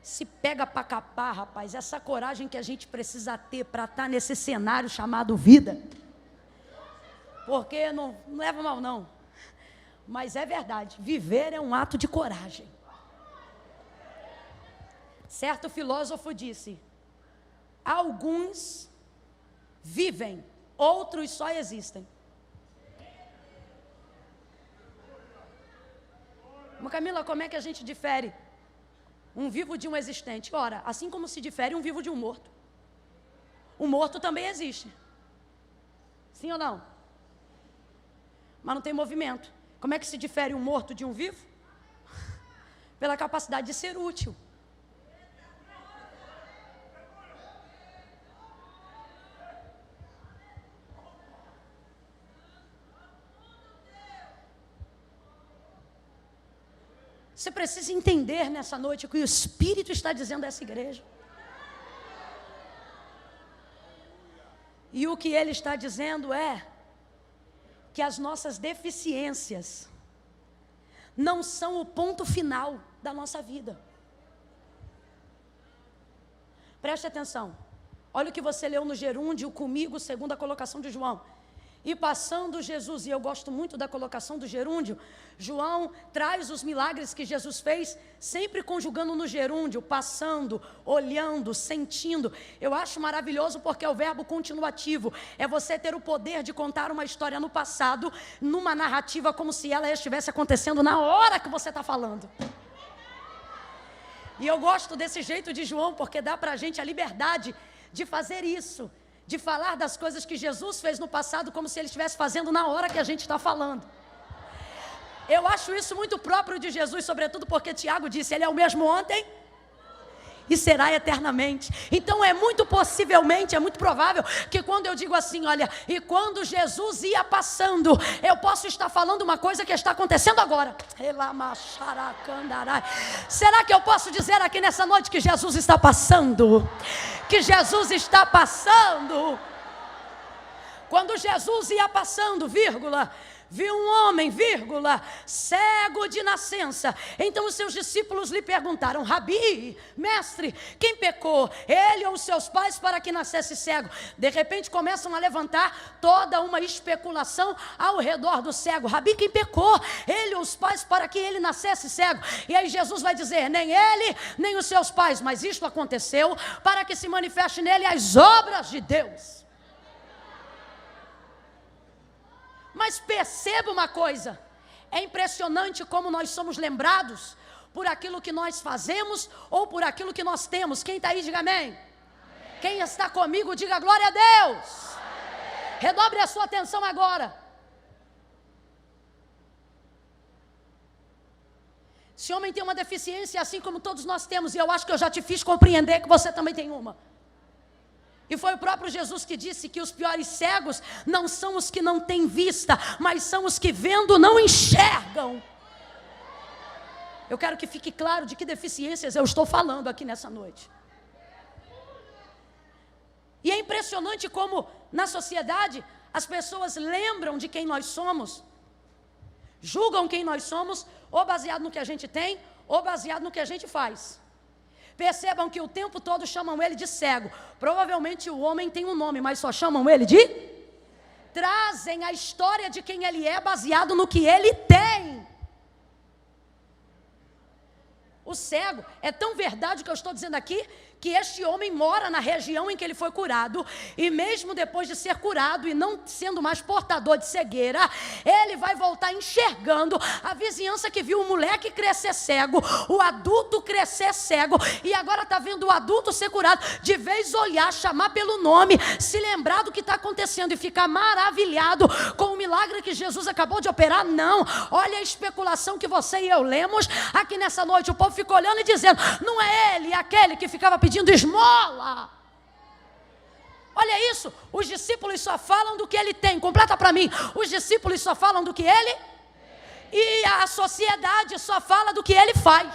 se pega para capar, rapaz. Essa coragem que a gente precisa ter para estar nesse cenário chamado vida. Porque não leva mal não, mas é verdade, viver é um ato de coragem. Certo filósofo disse: alguns vivem, outros só existem. Mas Camila, como é que a gente difere um vivo de um existente? Ora, assim como se difere um vivo de um morto. O morto também existe. Sim ou não? Mas não tem movimento. Como é que se difere um morto de um vivo? Pela capacidade de ser útil. Você precisa entender nessa noite o que o Espírito está dizendo a essa igreja. E o que ele está dizendo é que as nossas deficiências não são o ponto final da nossa vida. Preste atenção. Olha o que você leu no gerúndio comigo, segundo a colocação de João. E passando Jesus, e eu gosto muito da colocação do gerúndio, João traz os milagres que Jesus fez, sempre conjugando no gerúndio, passando, olhando, sentindo. Eu acho maravilhoso porque é o verbo continuativo, é você ter o poder de contar uma história no passado, numa narrativa como se ela estivesse acontecendo na hora que você está falando. E eu gosto desse jeito de João, porque dá para a gente a liberdade de fazer isso, de falar das coisas que Jesus fez no passado como se ele estivesse fazendo na hora que a gente está falando. Eu acho isso muito próprio de Jesus, sobretudo porque Tiago disse, ele é o mesmo ontem e será eternamente. Então é muito possivelmente, é muito provável que quando eu digo assim, olha, e quando Jesus ia passando, eu posso estar falando uma coisa que está acontecendo agora. Será que eu posso dizer aqui nessa noite que Jesus está passando? Que Jesus está passando? Quando Jesus ia passando, vírgula, viu um homem, vírgula, cego de nascença. Então os seus discípulos lhe perguntaram: Rabi, mestre, quem pecou, ele ou os seus pais, para que nascesse cego? De repente começam a levantar toda uma especulação ao redor do cego. Rabi, quem pecou, ele ou os pais, para que ele nascesse cego? E aí Jesus vai dizer: nem ele, nem os seus pais, mas isto aconteceu para que se manifeste nele as obras de Deus. Mas perceba uma coisa, é impressionante como nós somos lembrados por aquilo que nós fazemos ou por aquilo que nós temos. Quem está aí, diga amém. Amém. Quem está comigo, diga glória a Deus. Amém. Redobre a sua atenção agora. Esse homem tem uma deficiência assim como todos nós temos, e eu acho que eu já te fiz compreender que você também tem uma. E foi o próprio Jesus que disse que os piores cegos não são os que não têm vista, mas são os que vendo não enxergam. Eu quero que fique claro de que deficiências eu estou falando aqui nessa noite. E é impressionante como na sociedade as pessoas lembram de quem nós somos, julgam quem nós somos, ou baseado no que a gente tem, ou baseado no que a gente faz. Percebam que o tempo todo chamam ele de cego. Provavelmente o homem tem um nome, mas só chamam ele de... Trazem a história de quem ele é baseado no que ele tem. O cego, é tão verdade o que eu estou dizendo aqui, que este homem mora na região em que ele foi curado, e mesmo depois de ser curado e não sendo mais portador de cegueira, ele vai voltar enxergando. A vizinhança que viu o moleque crescer cego, o adulto crescer cego, e agora está vendo o adulto ser curado, de vez olhar, chamar pelo nome, se lembrar do que está acontecendo e ficar maravilhado com o milagre que Jesus acabou de operar. Não, olha a especulação que você e eu lemos aqui nessa noite. O povo ficou olhando e dizendo: não é ele aquele que ficava pedindo esmola? Olha isso, os discípulos só falam do que ele tem. Completa para mim. Os discípulos só falam do que ele, e a sociedade só fala do que ele faz.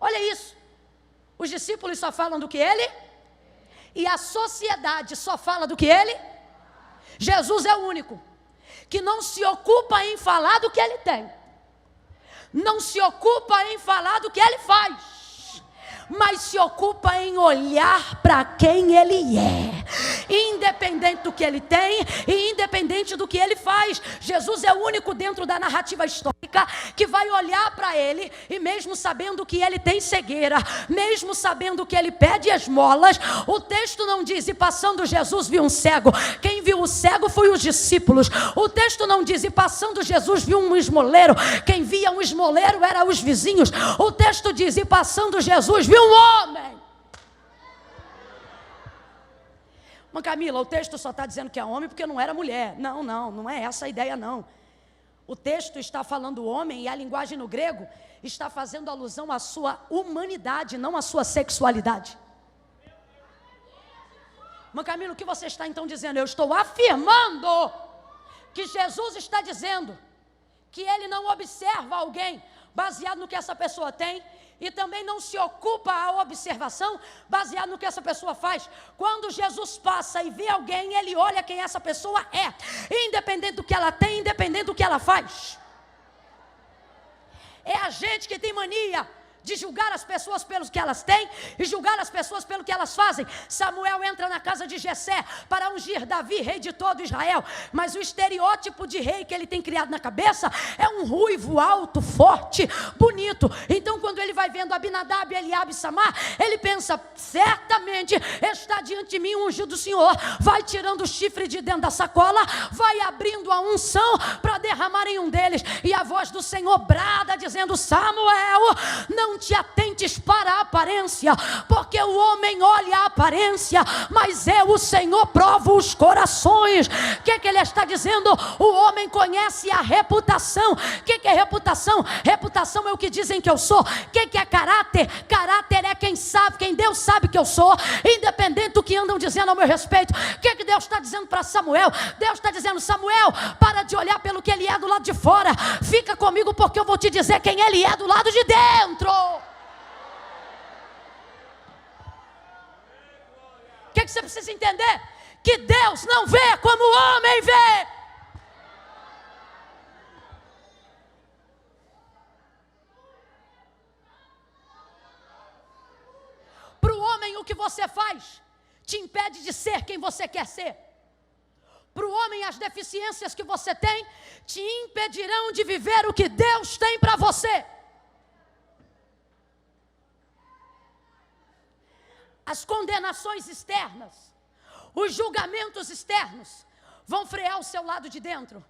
Olha isso, os discípulos só falam do que ele, e a sociedade só fala do que ele. Jesus é o único que não se ocupa em falar do que ele tem, não se ocupa em falar do que ele faz, mas se ocupa em olhar para quem ele é, independente do que ele tem e independente do que ele faz. Jesus é o único dentro da narrativa histórica que vai olhar para ele, e mesmo sabendo que ele tem cegueira, mesmo sabendo que ele pede esmolas, o texto não diz: e passando Jesus viu um cego. Quem viu o cego foi os discípulos. O texto não diz: e passando Jesus viu um esmoleiro. Quem via um esmoleiro eram os vizinhos. O texto diz: e passando Jesus viu um homem. Mas Camila, o texto só está dizendo que é homem porque não era mulher. Não é essa a ideia não. O texto está falando homem, e a linguagem no grego está fazendo alusão à sua humanidade, não à sua sexualidade. Mas Camila, o que você está então dizendo? Eu estou afirmando que Jesus está dizendo que ele não observa alguém baseado no que essa pessoa tem, e também não se ocupa a observação baseado no que essa pessoa faz. Quando Jesus passa e vê alguém, ele olha quem essa pessoa é, independente do que ela tem, independente do que ela faz. É a gente que tem mania de julgar as pessoas pelo que elas têm e julgar as pessoas pelo que elas fazem. Samuel entra na casa de Jessé para ungir Davi, rei de todo Israel, mas o estereótipo de rei que ele tem criado na cabeça é um ruivo, alto, forte, bonito. Então quando ele vai vendo Abinadab, Eliabe e Samar, ele pensa: certamente está diante de mim um ungido do Senhor. Vai tirando o chifre de dentro da sacola, vai abrindo a unção para derramar em um deles, e a voz do Senhor brada dizendo: Samuel, não te atentes para a aparência, porque o homem olha a aparência, mas o Senhor prova os corações. O que ele está dizendo? O homem conhece a reputação. O que é reputação? Reputação é o que dizem que eu sou. O que é caráter? Caráter é quem sabe, quem Deus sabe que eu sou, independente do que andam dizendo ao meu respeito. O que Deus está dizendo para Samuel? Deus está dizendo: Samuel, para de olhar pelo que ele é do lado de fora, fica comigo, porque eu vou te dizer quem ele é do lado de dentro. O que você precisa entender? que Deus não vê como o homem vê. Para o homem, o que você faz te impede de ser quem você quer ser. Para o homem, as deficiências que você tem te impedirão de viver o que Deus tem para você. As condenações externas, os julgamentos externos vão frear o seu lado de dentro.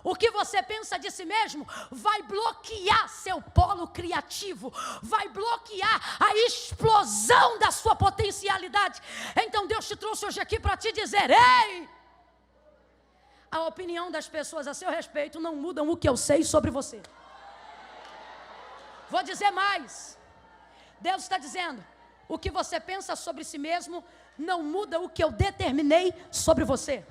O que você pensa de si mesmo vai bloquear seu polo criativo, vai bloquear a explosão da sua potencialidade. Então Deus te trouxe hoje aqui para te dizer: ei! A opinião das pessoas a seu respeito não mudam o que eu sei sobre você. Vou dizer mais. Deus está dizendo: o que você pensa sobre si mesmo não muda o que eu determinei sobre você.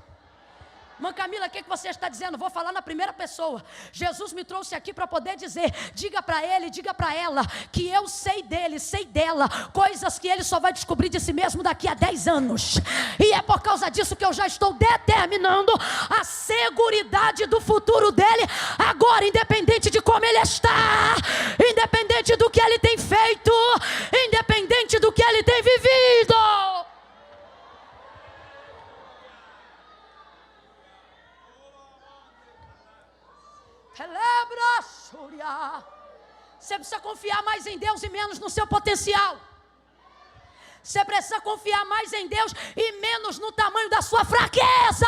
Mãe Camila, o que você está dizendo? Vou falar na primeira pessoa. Jesus me trouxe aqui para poder dizer: diga para ele, diga para ela, que eu sei dele, sei dela, coisas que ele só vai descobrir de si mesmo daqui a 10 anos. E é por causa disso que eu já estou determinando a seguridade do futuro dele agora, independente de como ele está, independente do que ele tem feito, independente do que ele tem vivido. Você precisa confiar mais em Deus e menos no seu potencial. Você precisa confiar mais em Deus e menos no tamanho da sua fraqueza.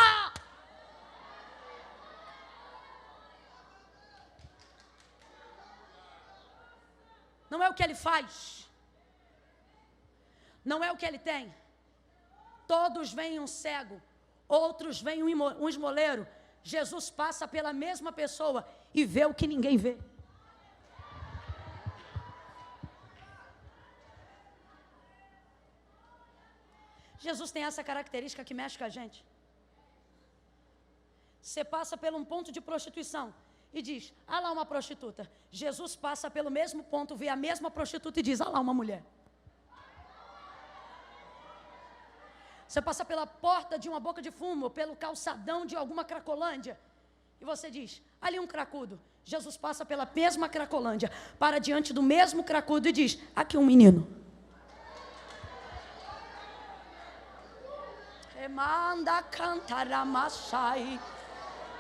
Não é o que ele faz, não é o que ele tem. Todos veem um cego, outros veem um esmoleiro. Jesus passa pela mesma pessoa e vê o que ninguém vê. Jesus tem essa característica que mexe com a gente. Você passa por um ponto de prostituição e diz: ah lá uma prostituta. Jesus passa pelo mesmo ponto, vê a mesma prostituta e diz: ah lá uma mulher. Você passa pela porta de uma boca de fumo, pelo calçadão de alguma cracolândia, e você diz: ali um cracudo. Jesus passa pela mesma cracolândia, para diante do mesmo cracudo e diz: aqui um menino. Manda cantaramassai,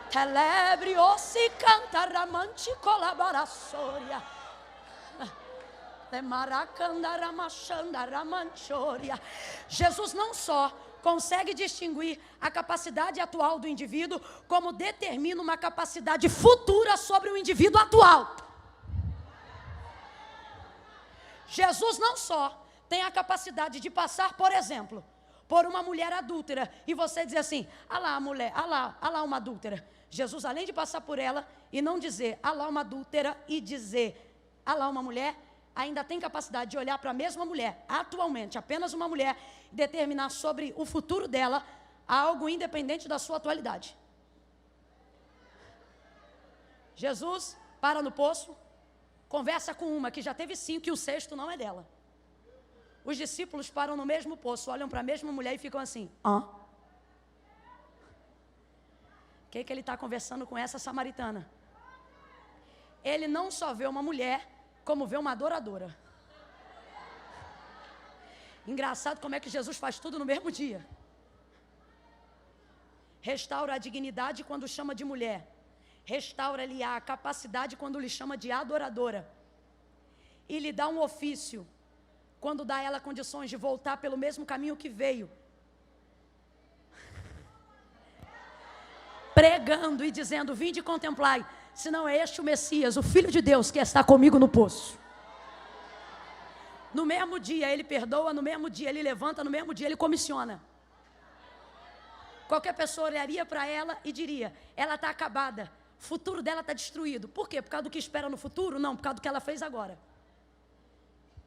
telebre ossi cantaramanti colaboraçoria, Jesus não só consegue distinguir a capacidade atual do indivíduo, como determina uma capacidade futura sobre o indivíduo atual. Jesus não só tem a capacidade de passar, por exemplo, por uma mulher adúltera, e você dizer assim: ah lá a mulher, ah lá uma adúltera. Jesus, além de passar por ela e não dizer ah lá uma adúltera e dizer ah lá uma mulher, ainda tem capacidade de olhar para a mesma mulher, atualmente, apenas uma mulher, e determinar sobre o futuro dela algo independente da sua atualidade. Jesus para no poço, conversa com uma que já teve 5 e o 6º não é dela. Os discípulos param no mesmo poço, olham para a mesma mulher e ficam assim: hã? O que ele está conversando com essa samaritana? Ele não só vê uma mulher, como vê uma adoradora. Engraçado como é que Jesus faz tudo no mesmo dia. Restaura a dignidade quando chama de mulher. Restaura-lhe a capacidade quando lhe chama de adoradora. E lhe dá um ofício quando dá a ela condições de voltar pelo mesmo caminho que veio. Pregando e dizendo: vinde e contemplai, se não é este o Messias, o Filho de Deus que está comigo no poço. No mesmo dia ele perdoa, no mesmo dia ele levanta, no mesmo dia ele comissiona. Qualquer pessoa olharia para ela e diria: ela está acabada, o futuro dela está destruído. Por quê? Por causa do que espera no futuro? Não, por causa do que ela fez agora.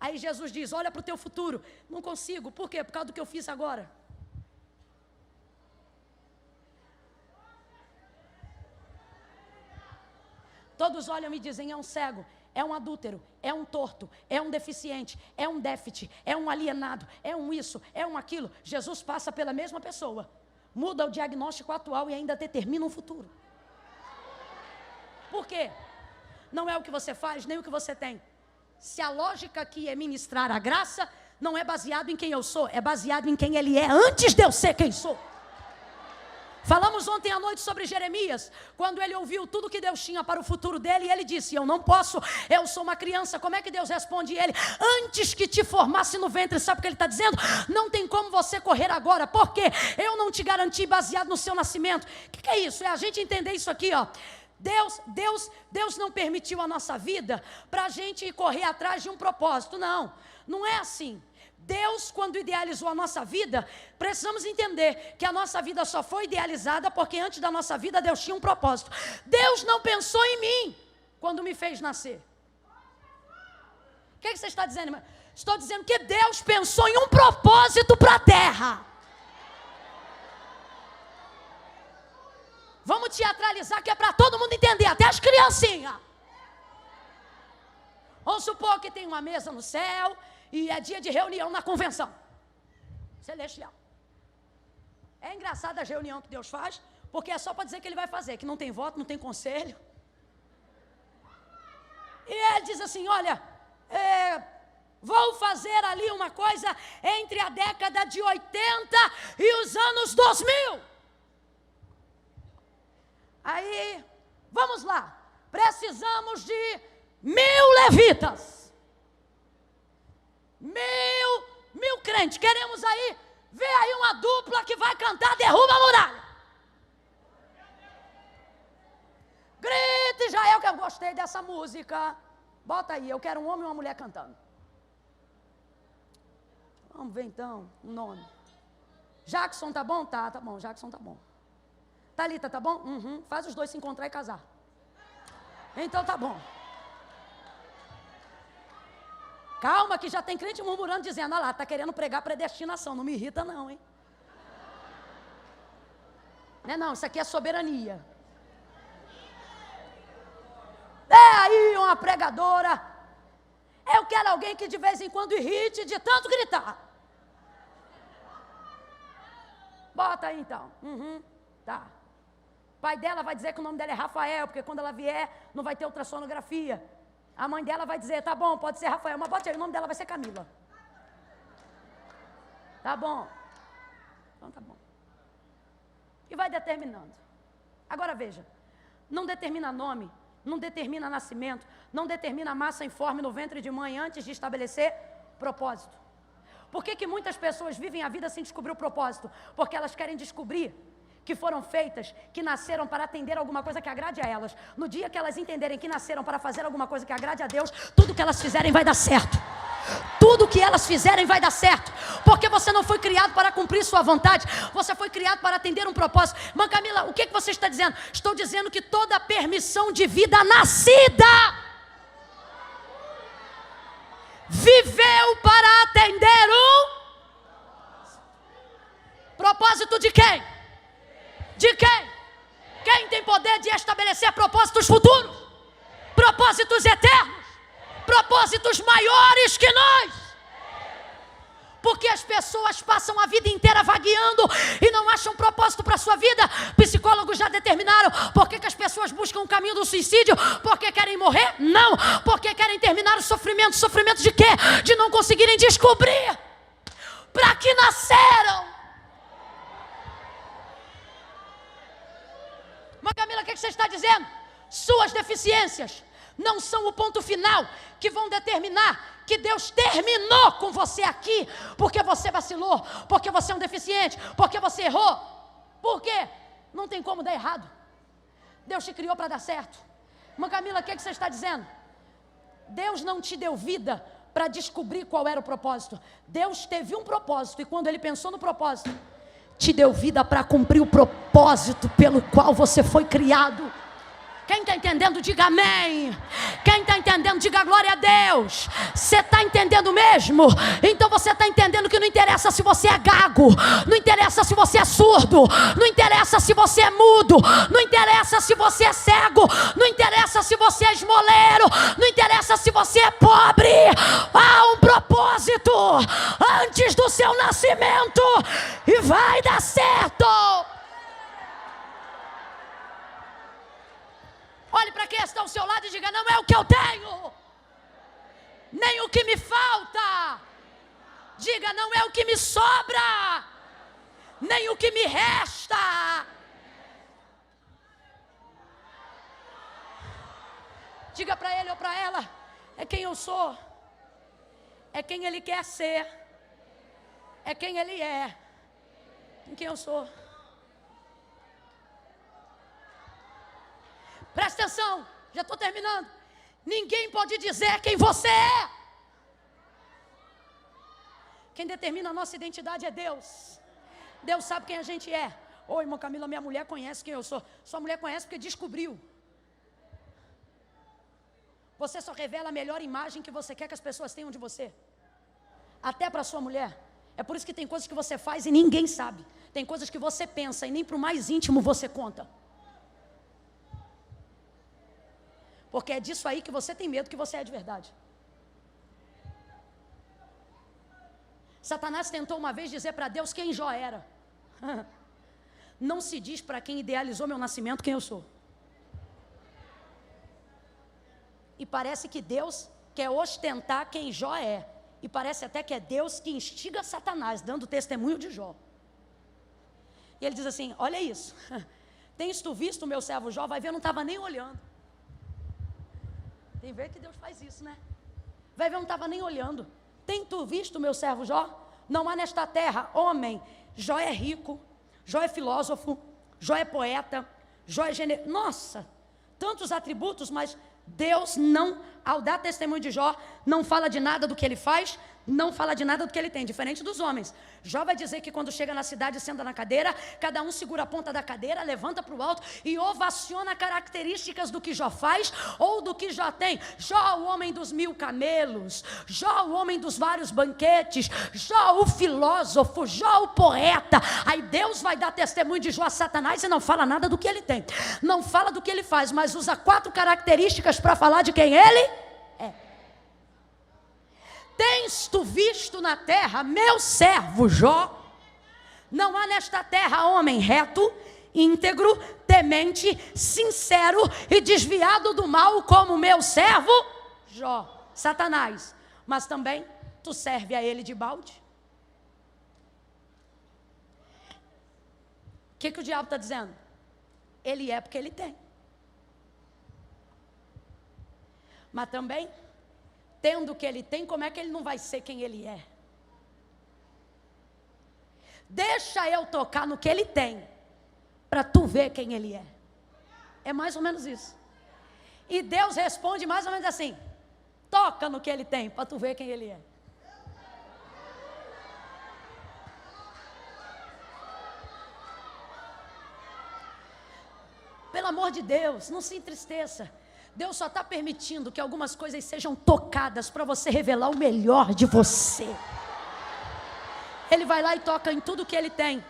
Aí Jesus diz: olha para o teu futuro. Não consigo. Por quê? Por causa do que eu fiz agora. Todos olham e dizem: é um cego. é um adúltero, é um torto, é um deficiente, é um déficit, é um alienado, é um isso, é um aquilo. Jesus passa pela mesma pessoa, muda o diagnóstico atual e ainda determina um futuro. Por quê? Não é o que você faz, nem o que você tem. Se a lógica aqui é ministrar a graça, não é baseado em quem eu sou, é baseado em quem ele é antes de eu ser quem sou. Falamos ontem à noite sobre Jeremias, quando ele ouviu tudo que Deus tinha para o futuro dele, e ele disse, eu não posso, eu sou uma criança. Como é que Deus responde ele? Antes que te formasse no ventre, sabe o que ele está dizendo? Não tem como você correr agora, porque eu não te garanti baseado no seu nascimento. O que é isso? É a gente entender isso aqui, ó. Deus não permitiu a nossa vida para a gente correr atrás de um propósito, não é assim. Deus, quando idealizou a nossa vida, precisamos entender que a nossa vida só foi idealizada porque antes da nossa vida Deus tinha um propósito. Deus não pensou em mim quando me fez nascer. O que você está dizendo, irmã? Estou dizendo que Deus pensou em um propósito para a terra. Vamos teatralizar que é para todo mundo entender, até as criancinhas. Vamos supor que tem uma mesa no céu e é dia de reunião na convenção celestial. É engraçada a reunião que Deus faz, porque é só para dizer que Ele vai fazer, que não tem voto, não tem conselho. E Ele diz assim, olha, vou fazer ali uma coisa entre a década de 80 e os anos 2000. Aí, vamos lá, precisamos de 1000 levitas. 1000 crentes, queremos aí, ver aí uma dupla que vai cantar Derruba a Muralha. Grita, Israel, que eu gostei dessa música. Bota aí, eu quero um homem e uma mulher cantando. Vamos ver então, um nome. Jackson, tá bom? Tá bom, Jackson tá bom. Thalita, tá bom? Faz os dois se encontrar e casar. Então tá bom. Calma que já tem crente murmurando, dizendo, lá, tá querendo pregar predestinação. Não me irrita não, hein? Não, isso aqui é soberania. É aí uma pregadora. Eu quero alguém que de vez em quando irrite de tanto gritar. Bota aí então. Tá. O pai dela vai dizer que o nome dela é Rafael, porque quando ela vier, não vai ter ultrassonografia. A mãe dela vai dizer, tá bom, pode ser Rafael, mas bota aí, o nome dela vai ser Camila. Tá bom. Então tá bom. E vai determinando. Agora veja, não determina nome, não determina nascimento, não determina massa informe no ventre de mãe antes de estabelecer propósito. Por que muitas pessoas vivem a vida sem descobrir o propósito? Porque elas querem descobrir que foram feitas, que nasceram para atender alguma coisa que agrade a elas. No dia que elas entenderem que nasceram para fazer alguma coisa que agrade a Deus, tudo que elas fizerem vai dar certo. Tudo que elas fizerem vai dar certo. Porque você não foi criado para cumprir sua vontade, você foi criado para atender um propósito. Mãe Camila, o que você está dizendo? Estou dizendo que toda permissão de vida nascida viveu para atender um propósito de quem? De quem? Quem tem poder de estabelecer propósitos futuros? Propósitos eternos? Propósitos maiores que nós? Porque as pessoas passam a vida inteira vagueando e não acham propósito para a sua vida. Psicólogos já determinaram por que as pessoas buscam o caminho do suicídio. Porque querem morrer? Não. Porque querem terminar o sofrimento. Sofrimento de quê? De não conseguirem descobrir para que nasceram. Mas Camila, o que você está dizendo? Suas deficiências não são o ponto final que vão determinar que Deus terminou com você aqui, porque você vacilou, porque você é um deficiente, porque você errou. Por quê? Não tem como dar errado. Deus te criou para dar certo. Mas Camila, o que você está dizendo? Deus não te deu vida para descobrir qual era o propósito. Deus teve um propósito e quando Ele pensou no propósito, te deu vida para cumprir o propósito pelo qual você foi criado. Quem está entendendo, diga amém. Quem está entendendo, diga glória a Deus. Você está entendendo mesmo? Então você está entendendo que não interessa se você é gago, não interessa se você é surdo, não interessa se você é mudo, não interessa se você é cego, não interessa se você é esmoleiro, não interessa se você é pobre. Há um propósito antes do seu nascimento e vai dar certo. Olhe para quem está ao seu lado e diga: não é o que eu tenho, nem o que me falta. Diga: não é o que me sobra, nem o que me resta. Diga para ele ou para ela: é quem eu sou, é quem ele quer ser, é quem ele é, quem eu sou. Presta atenção, já estou terminando. Ninguém pode dizer quem você é. Quem determina a nossa identidade é Deus. Deus sabe quem a gente é. Ô, irmã Camila, minha mulher conhece quem eu sou. Sua mulher conhece porque descobriu. Você só revela a melhor imagem que você quer que as pessoas tenham de você. Até para sua mulher. É por isso que tem coisas que você faz e ninguém sabe. Tem coisas que você pensa e nem para o mais íntimo você conta. Porque é disso aí que você tem medo que você é de verdade. Satanás tentou uma vez dizer para Deus quem Jó era. Não se diz para quem idealizou meu nascimento quem eu sou. E parece que Deus quer ostentar quem Jó é. E parece até que é Deus que instiga Satanás, dando testemunho de Jó. E ele diz assim: olha isso. Tens tu visto o meu servo Jó? Vai ver, eu não estava nem olhando. Tem ver que Deus faz isso, né? Vai ver, eu não estava nem olhando. Tem tu visto o meu servo Jó? Não há nesta terra homem. Jó é rico, Jó é filósofo, Jó é poeta, Jó é generoso. Nossa, tantos atributos, mas Deus não, ao dar testemunho de Jó, não fala de nada do que ele faz, não fala de nada do que ele tem, diferente dos homens. Jó vai dizer que quando chega na cidade, senta na cadeira, cada um segura a ponta da cadeira, levanta para o alto e ovaciona características do que Jó faz ou do que Jó tem. Jó, o homem dos 1000 camelos, Jó, o homem dos vários banquetes, Jó, o filósofo, Jó, o poeta. Aí Deus vai dar testemunho de Jó a Satanás e não fala nada do que ele tem, não fala do que ele faz, mas usa 4 características para falar de quem ele é. Tens tu visto na terra meu servo Jó? Não há nesta terra homem reto, íntegro, temente, sincero e desviado do mal como meu servo Jó. Satanás, mas também tu serve a ele de balde? O que o diabo está dizendo? Ele é porque ele tem. Mas também, tendo o que ele tem, como é que ele não vai ser quem ele é? Deixa eu tocar no que ele tem, para tu ver quem ele é. É mais ou menos isso. E Deus responde mais ou menos assim: toca no que ele tem, para tu ver quem ele é. Pelo amor de Deus, não se entristeça. Deus só está permitindo que algumas coisas sejam tocadas para você revelar o melhor de você. Ele vai lá e toca em tudo que ele tem.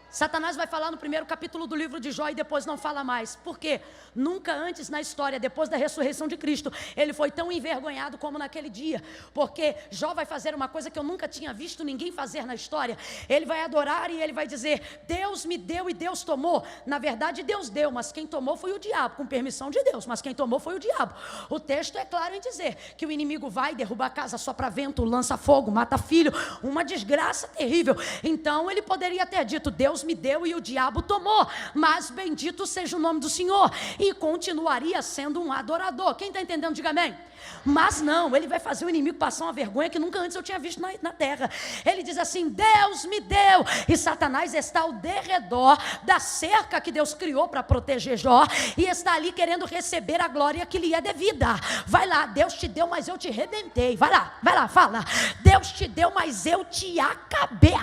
Satanás vai falar no primeiro capítulo do livro de Jó e depois não fala mais. Por quê? Nunca antes na história, depois da ressurreição de Cristo, ele foi tão envergonhado como naquele dia. Porque Jó vai fazer uma coisa que eu nunca tinha visto ninguém fazer na história. Ele vai adorar e ele vai dizer: Deus me deu e Deus tomou. Na verdade Deus deu, mas quem tomou foi o diabo, com permissão de Deus, mas quem tomou foi o diabo. O texto é claro em dizer que o inimigo vai, derruba a casa, sopra vento, lança fogo, mata filho, uma desgraça terrível. Então ele poderia ter dito: Deus me deu e o diabo tomou, mas bendito seja o nome do Senhor, e continuaria sendo um adorador. Quem está entendendo, diga amém. Mas não, ele vai fazer o inimigo passar uma vergonha que nunca antes eu tinha visto na terra. Ele diz assim: Deus me deu. E Satanás está ao derredor da cerca que Deus criou para proteger Jó, e está ali querendo receber a glória que lhe é devida. Vai lá, Deus te deu, mas eu te rebentei. Vai lá, fala. Deus te deu, mas eu te acabei.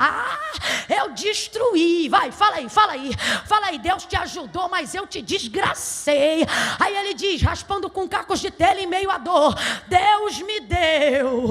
Eu destruí. Vai, fala aí. Fala aí, Deus te ajudou, mas eu te desgracei. Aí ele diz, raspando com cacos de telha em meio à dor: Deus me deu,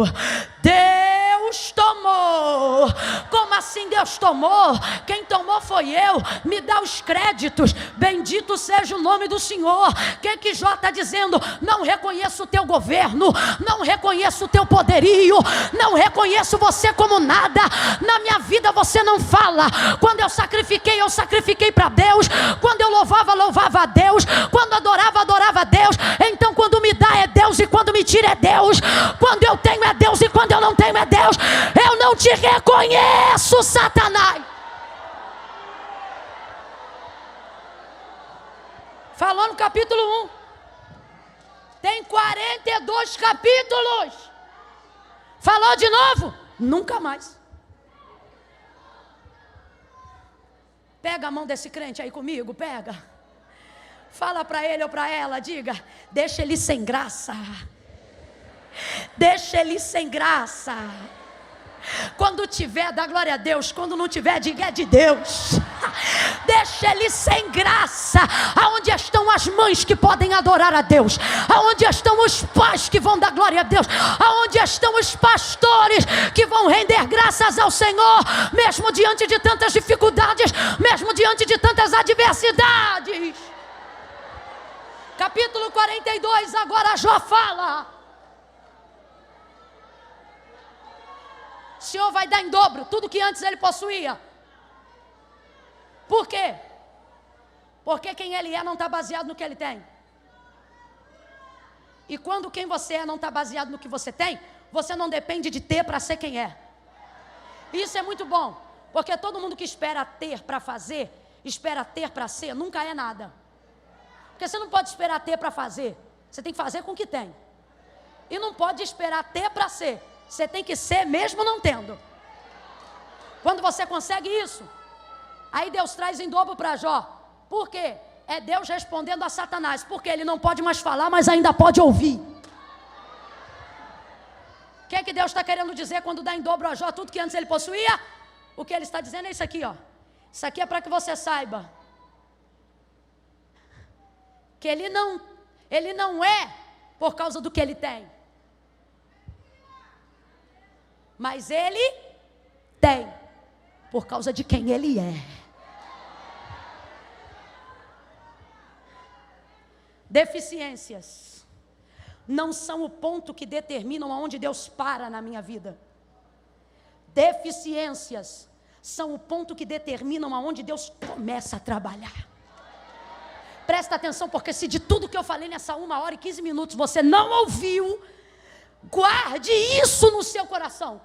Deus tomou. Como assim Deus tomou? Quem tomou foi eu. Me dá os créditos. Bendito seja o nome do Senhor. O que Jó está dizendo? Não reconheço o teu governo, não reconheço o teu poderio, não reconheço você como nada. Na minha vida você não fala. Quando eu sacrifiquei para Deus. Quando eu louvava a Deus. Quando adorava a Deus. Então quando me dá é Deus, e quando me tira é Deus. Quando eu tenho é Deus, e quando eu não tenho é Deus. Eu não te reconheço, Satanás. Falou no capítulo 1. Tem 42 capítulos. Falou de novo? Nunca mais. Pega a mão desse crente aí comigo, pega. Fala para ele ou para ela, diga: deixa ele sem graça. Deixa ele sem graça. Quando tiver, dá glória a Deus. Quando não tiver, diga: é de Deus. Deixa ele sem graça. Aonde estão as mães que podem adorar a Deus? Aonde estão os pais que vão dar glória a Deus? Aonde estão os pastores que vão render graças ao Senhor, mesmo diante de tantas dificuldades, mesmo diante de tantas adversidades? Capítulo 42, agora Jó fala: o Senhor vai dar em dobro tudo que antes ele possuía. Por quê? Porque quem ele é não está baseado no que ele tem. E quando quem você é não está baseado no que você tem, você não depende de ter para ser quem é. Isso é muito bom, porque todo mundo que espera ter para fazer, espera ter para ser, nunca é nada. Porque você não pode esperar ter para fazer, você tem que fazer com o que tem. E não pode esperar ter para ser, você tem que ser mesmo não tendo. Quando você consegue isso, aí Deus traz em dobro para Jó. Por quê? É Deus respondendo a Satanás, porque ele não pode mais falar, mas ainda pode ouvir. O que é que Deus está querendo dizer quando dá em dobro a Jó tudo que antes ele possuía? O que ele está dizendo é isso aqui, ó. Isso aqui é para que você saiba que ele não é por causa do que ele tem, mas ele tem por causa de quem ele é. Deficiências não são o ponto que determinam aonde Deus para na minha vida. Deficiências são o ponto que determinam aonde Deus começa a trabalhar. Presta atenção, porque se de tudo que eu falei nessa 1h15 você não ouviu, guarde isso no seu coração.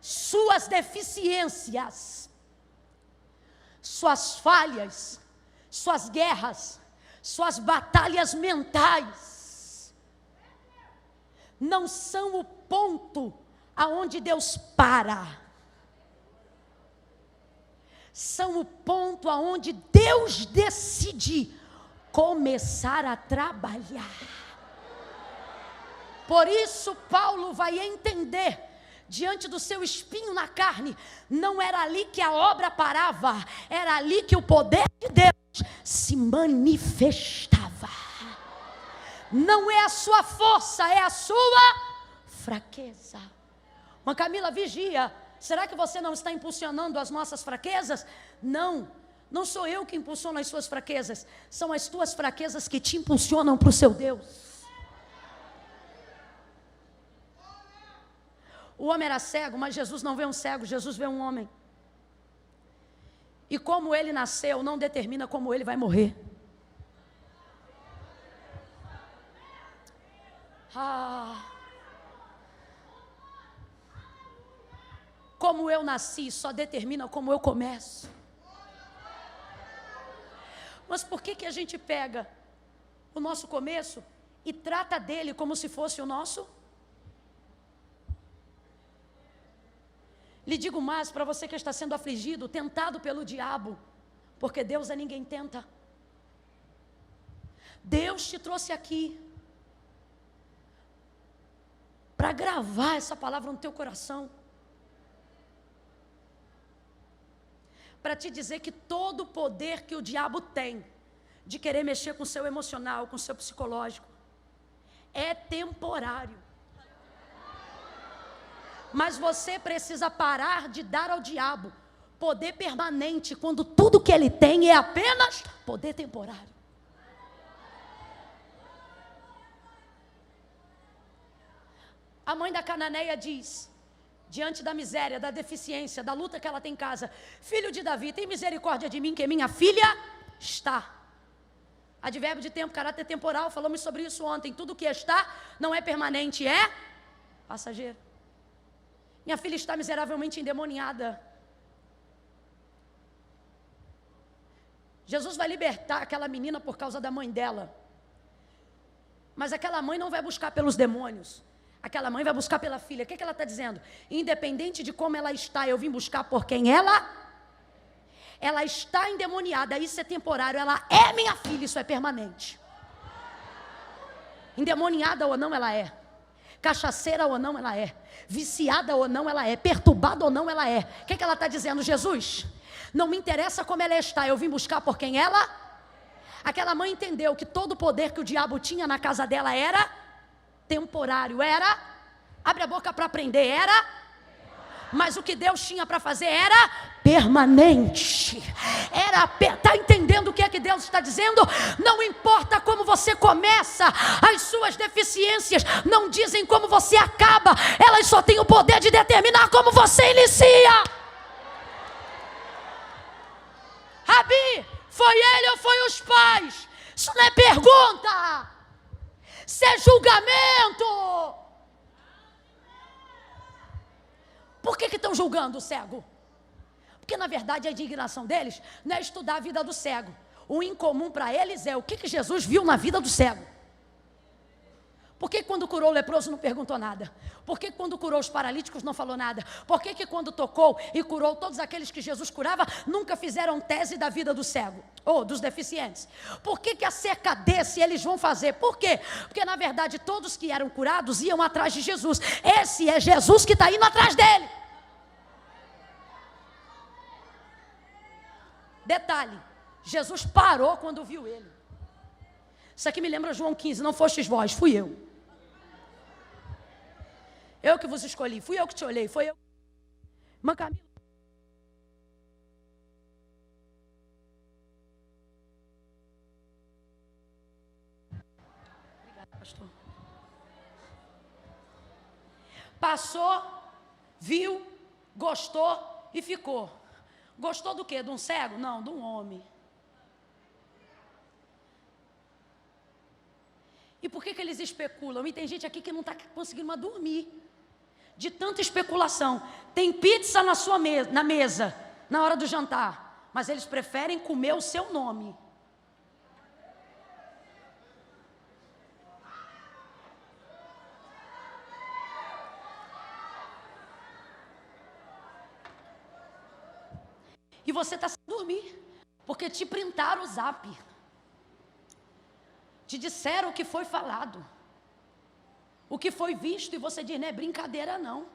Suas deficiências, suas falhas, suas guerras, suas batalhas mentais não são o ponto aonde Deus para. São o ponto aonde Deus decide começar a trabalhar. Por isso Paulo vai entender, diante do seu espinho na carne, não era ali que a obra parava, era ali que o poder de Deus se manifestava. Não é a sua força, é a sua fraqueza. Mas Camila, vigia. Será que você não está impulsionando as nossas fraquezas? Não, não sou eu que impulsiono as suas fraquezas. São as tuas fraquezas que te impulsionam para o seu Deus. O homem era cego, mas Jesus não vê um cego, Jesus vê um homem. E como ele nasceu, não determina como ele vai morrer. Como eu nasci só determina como eu começo. Mas por que a gente pega o nosso começo e trata dele como se fosse o nosso? Lhe digo mais para você que está sendo afligido, tentado pelo diabo, porque Deus a ninguém tenta. Deus te trouxe aqui para gravar essa palavra no teu coração, para te dizer que todo o poder que o diabo tem de querer mexer com o seu emocional, com o seu psicológico, é temporário. Mas você precisa parar de dar ao diabo poder permanente, quando tudo que ele tem é apenas poder temporário. A mãe da cananeia diz, diante da miséria, da deficiência, da luta que ela tem em casa: filho de Davi, tem misericórdia de mim, que minha filha está. Advérbio de tempo, caráter temporal, falamos sobre isso ontem. Tudo que está não é permanente, é passageiro. Minha filha está miseravelmente endemoniada. Jesus vai libertar aquela menina por causa da mãe dela. Mas aquela mãe não vai buscar pelos demônios. Aquela mãe vai buscar pela filha. O que ela está dizendo? Independente de como ela está, eu vim buscar por quem ela está endemoniada. Isso é temporário. Ela é minha filha, isso é permanente. Endemoniada ou não, ela é. Cachaceira ou não, ela é. Viciada ou não, ela é. Perturbada ou não, ela é. O que ela está dizendo? Jesus, não me interessa como ela está, eu vim buscar por quem ela. Aquela mãe entendeu que todo o poder que o diabo tinha na casa dela era temporário, era, abre a boca para aprender, era, mas o que Deus tinha para fazer era permanente, está entendendo o que é que Deus está dizendo? Não importa como você começa, as suas deficiências não dizem como você acaba, elas só têm o poder de determinar como você inicia. Rabi, foi ele ou foi os pais? Isso não é pergunta, isso é julgamento. Por que estão julgando o cego? Porque na verdade a indignação deles não é estudar a vida do cego. O incomum para eles é o que Jesus viu na vida do cego. Por que quando curou o leproso não perguntou nada? Por que quando curou os paralíticos não falou nada? Por que quando tocou e curou todos aqueles que Jesus curava, nunca fizeram tese da vida do cego? Ou dos deficientes? Por que acerca desse eles vão fazer? Por quê? Porque na verdade todos que eram curados iam atrás de Jesus. Esse é Jesus que está indo atrás dele. Detalhe, Jesus parou quando viu ele. Isso aqui me lembra João 15, não fostes vós, fui eu. Eu que vos escolhi, fui eu que te olhei, foi eu. Irmã Camila. Obrigada, pastor. Passou, viu, gostou e ficou. Gostou do quê? De um cego? Não, de um homem. E por que eles especulam? E tem gente aqui que não está conseguindo mais dormir de tanta especulação. Tem pizza na mesa, na hora do jantar, mas eles preferem comer o seu nome. E você está sem dormir, porque te printaram o zap. Te disseram o que foi falado, o que foi visto, e você diz, não é brincadeira não.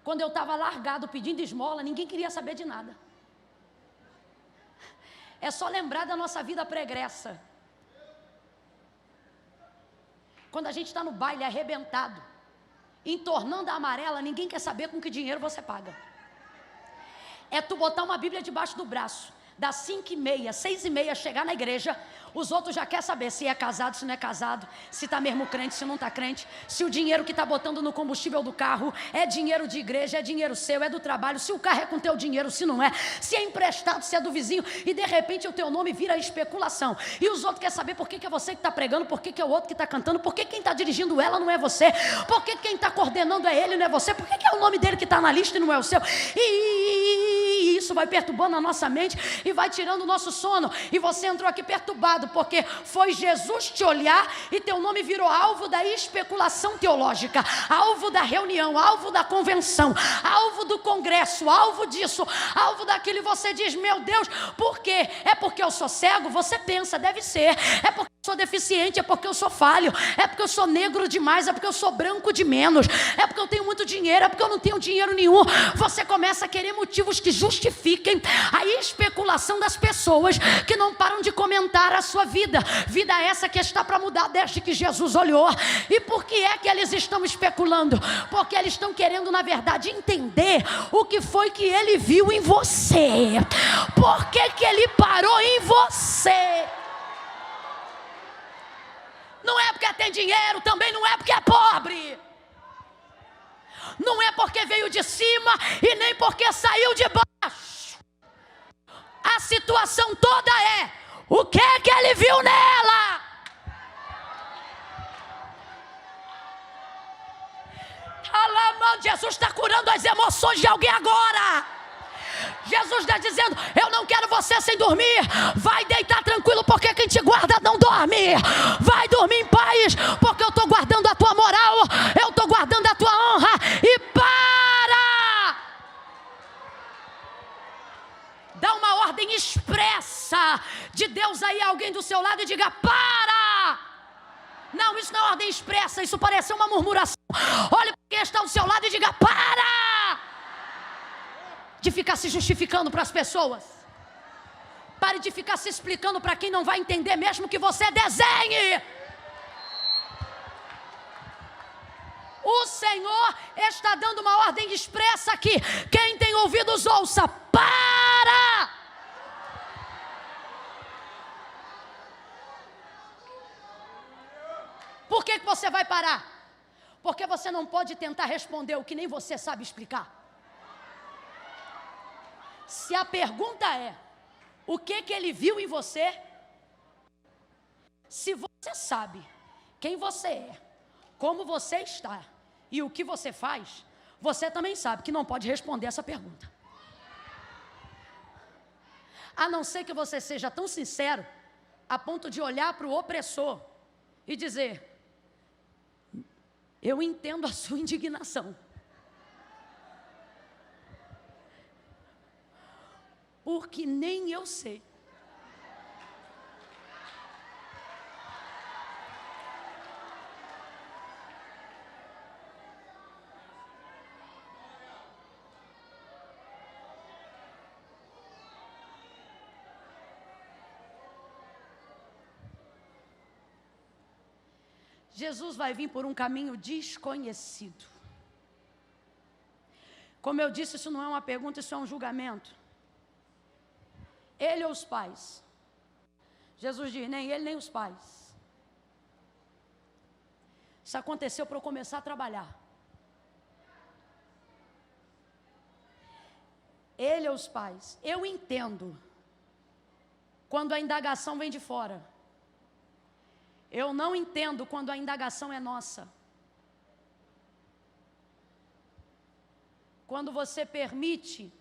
Quando eu estava largado pedindo esmola, ninguém queria saber de nada. É só lembrar da nossa vida pregressa. Quando a gente está no baile arrebentado, entornando a amarela, ninguém quer saber com que dinheiro você paga. É tu botar uma Bíblia debaixo do braço, das 5h30, 6h30, chegar na igreja, os outros já querem saber se é casado, se não é casado, se está mesmo crente, se não está crente, se o dinheiro que está botando no combustível do carro é dinheiro de igreja, é dinheiro seu, é do trabalho, se o carro é com teu dinheiro, se não é, se é emprestado, se é do vizinho, e de repente o teu nome vira especulação, e os outros querem saber por que é você que está pregando, por que é o outro que está cantando, por que quem está dirigindo ela não é você, por que quem está coordenando é ele, não é você, por que é o nome dele que está na lista e não é o seu, e isso vai perturbando a nossa mente e vai tirando o nosso sono. E você entrou aqui perturbado porque foi Jesus te olhar e teu nome virou alvo da especulação teológica, alvo da reunião, alvo da convenção, alvo do congresso, alvo disso, alvo daquilo. E você diz: meu Deus, por quê? É porque eu sou cego? Você pensa, deve ser. É porque eu sou deficiente? É porque eu sou falho? É porque eu sou negro demais? É porque eu sou branco de menos? É porque eu tenho muito dinheiro? É porque eu não tenho dinheiro nenhum? Você começa a querer motivos que justifiquem a especulação das pessoas que não param de comentar a sua vida. Vida essa que está para mudar desde que Jesus olhou. E por que é que eles estão especulando? Porque eles estão querendo, na verdade, entender o que foi que ele viu em você. Por que que ele parou em você? Não é porque tem dinheiro, também não é porque é pobre. Não é porque veio de cima e nem porque saiu de baixo. A situação toda é: o que é que ele viu nela? Jesus está curando as emoções de alguém agora. Jesus está dizendo: eu não quero você sem dormir. Vai deitar tranquilo, porque quem te guarda não dorme. Vai dormir em paz, porque eu estou guardando a tua moral, eu estou guardando a tua honra. E para! Dá uma ordem expressa de Deus aí a alguém do seu lado e diga: para! Não, isso não é ordem expressa, isso parece uma murmuração. Olhe para quem está do seu lado e diga: para! De ficar se justificando para as pessoas. Pare de ficar se explicando para quem não vai entender, mesmo que você desenhe. O Senhor está dando uma ordem expressa aqui. Quem tem ouvidos, ouça: para! Por que você vai parar? Porque você não pode tentar responder o que nem você sabe explicar. Se a pergunta é: o que que ele viu em você? Se você sabe quem você é, como você está e o que você faz, você também sabe que não pode responder essa pergunta. A não ser que você seja tão sincero a ponto de olhar para o opressor e dizer: eu entendo a sua indignação. Porque nem eu sei. Jesus vai vir por um caminho desconhecido. Como eu disse, isso não é uma pergunta, isso é um julgamento. Ele ou os pais? Jesus diz: nem ele nem os pais. Isso aconteceu para eu começar a trabalhar. Ele ou os pais? Eu entendo quando a indagação vem de fora. Eu não entendo quando a indagação é nossa. Quando você permite,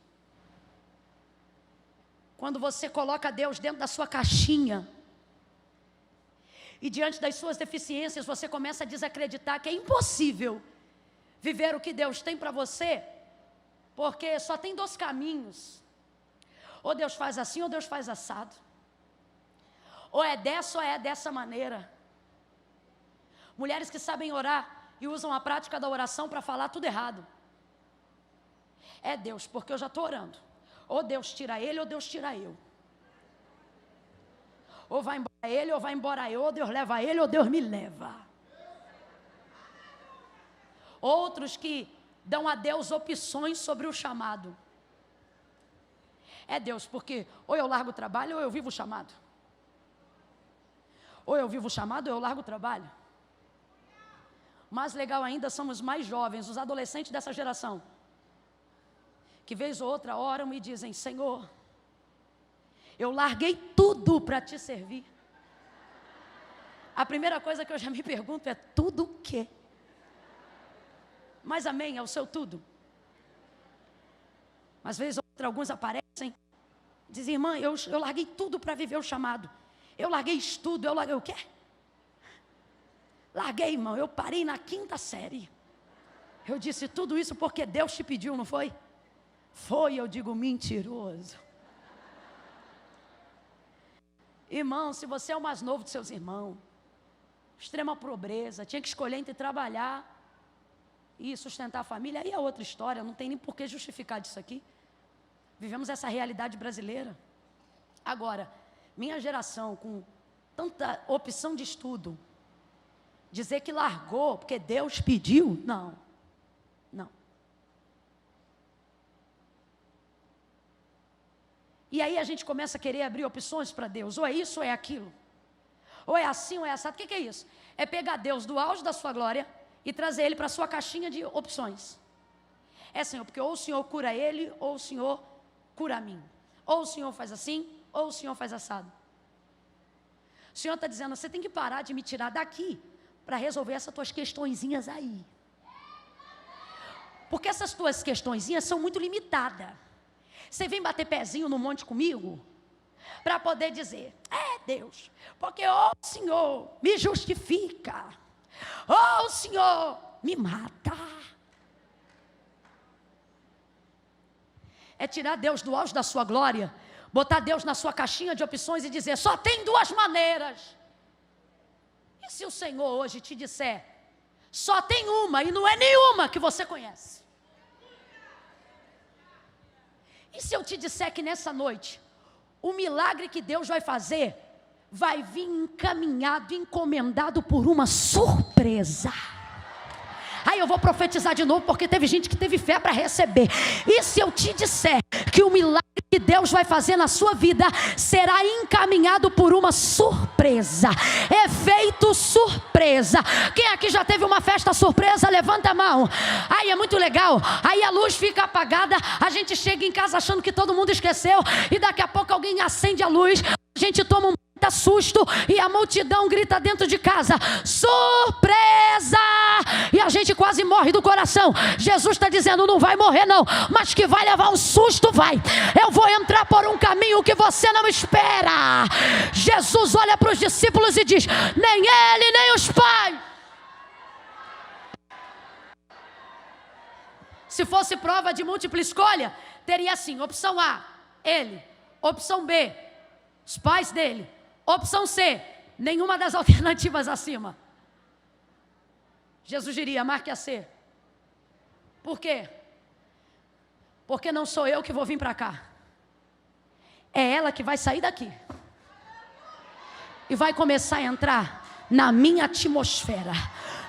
quando você coloca Deus dentro da sua caixinha, e diante das suas deficiências você começa a desacreditar que é impossível viver o que Deus tem para você, porque só tem dois caminhos: ou Deus faz assim ou Deus faz assado, ou é dessa ou é dessa maneira. Mulheres que sabem orar e usam a prática da oração para falar tudo errado. É Deus, porque eu já estou orando. Ou Deus tira ele, ou Deus tira eu. Ou vai embora ele, ou vai embora eu. Ou Deus leva ele, ou Deus me leva. Outros que dão a Deus opções sobre o chamado. É Deus, porque ou eu largo o trabalho, ou eu vivo o chamado. Ou eu vivo o chamado, ou eu largo o trabalho. Mais legal ainda são os mais jovens, os adolescentes dessa geração, que vez ou outra oram e dizem: Senhor, eu larguei tudo para te servir. A primeira coisa que eu já me pergunto é: tudo o quê? Mas amém, é o seu tudo. Mas vez ou alguns aparecem, dizem, irmã, eu larguei tudo para viver o chamado. Eu larguei estudo, eu larguei o quê? Larguei, irmão, eu parei na 5ª série. Eu disse tudo isso porque Deus te pediu, não foi? Foi, eu digo, mentiroso. Irmão, se você é o mais novo de seus irmãos, extrema pobreza, tinha que escolher entre trabalhar e sustentar a família, aí é outra história, não tem nem por que justificar disso aqui. Vivemos essa realidade brasileira. Agora, minha geração, com tanta opção de estudo, dizer que largou porque Deus pediu, não. E aí a gente começa a querer abrir opções para Deus, ou é isso ou é aquilo, ou é assim ou é assado. O que é isso? É pegar Deus do auge da sua glória e trazer Ele para a sua caixinha de opções. É, Senhor, porque ou o Senhor cura ele, ou o Senhor cura a mim. Ou o Senhor faz assim, ou o Senhor faz assado. O Senhor está dizendo, você tem que parar de me tirar daqui para resolver essas tuas questõezinhas aí. Porque essas tuas questõezinhas são muito limitadas. Você vem bater pezinho no monte comigo para poder dizer, Deus, porque ou o Senhor me justifica, ou o Senhor me mata. É tirar Deus do auge da sua glória, botar Deus na sua caixinha de opções e dizer, só tem 2 maneiras. E se o Senhor hoje te disser, só tem uma e não é nenhuma que você conhece? E se eu te disser que nessa noite, o milagre que Deus vai fazer, vai vir encaminhado, encomendado por uma surpresa? Aí eu vou profetizar de novo, porque teve gente que teve fé para receber. E se eu te disser que o milagre que Deus vai fazer na sua vida será encaminhado por uma surpresa, efeito surpresa. Quem aqui já teve uma festa surpresa, levanta a mão. Aí é muito legal, aí a luz fica apagada, a gente chega em casa achando que todo mundo esqueceu, e daqui a pouco alguém acende a luz, a gente toma um susto e a multidão grita dentro de casa, surpresa, e a gente quase morre do coração. Jesus está dizendo, não vai morrer não, mas que vai levar um susto, vai. Eu vou entrar por um caminho que você não espera. Jesus olha para os discípulos e diz, nem ele, nem os pais. Se fosse prova de múltipla escolha, teria assim, opção A, ele, opção B, os pais dele, opção C, nenhuma das alternativas acima. Jesus diria, marque a C. Por quê? Porque não sou eu que vou vir para cá. É ela que vai sair daqui. E vai começar a entrar na minha atmosfera,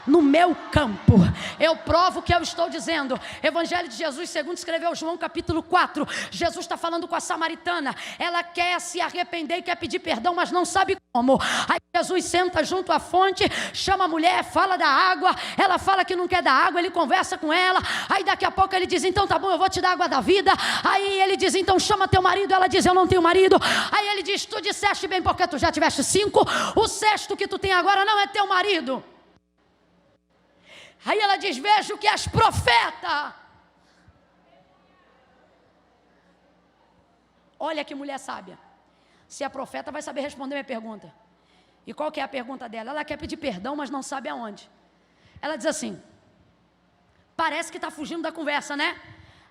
no meu campo. Eu provo o que eu estou dizendo. Evangelho de Jesus, segundo escreveu João capítulo 4. Jesus está falando com a samaritana. Ela quer se arrepender e quer pedir perdão, mas não sabe como. Aí Jesus senta junto à fonte, chama a mulher, fala da água. Ela fala que não quer da água, ele conversa com ela. Aí daqui a pouco ele diz, então tá bom, eu vou te dar água da vida. Aí ele diz, então chama teu marido. Ela diz, eu não tenho marido. Aí ele diz, tu disseste bem porque tu já tiveste 5. O 6º que tu tem agora não é teu marido. Aí ela diz, vejo que és profeta. Olha que mulher sábia. Se é profeta, vai saber responder minha pergunta. E qual que é a pergunta dela? Ela quer pedir perdão, mas não sabe aonde. Ela diz assim, parece que está fugindo da conversa, né?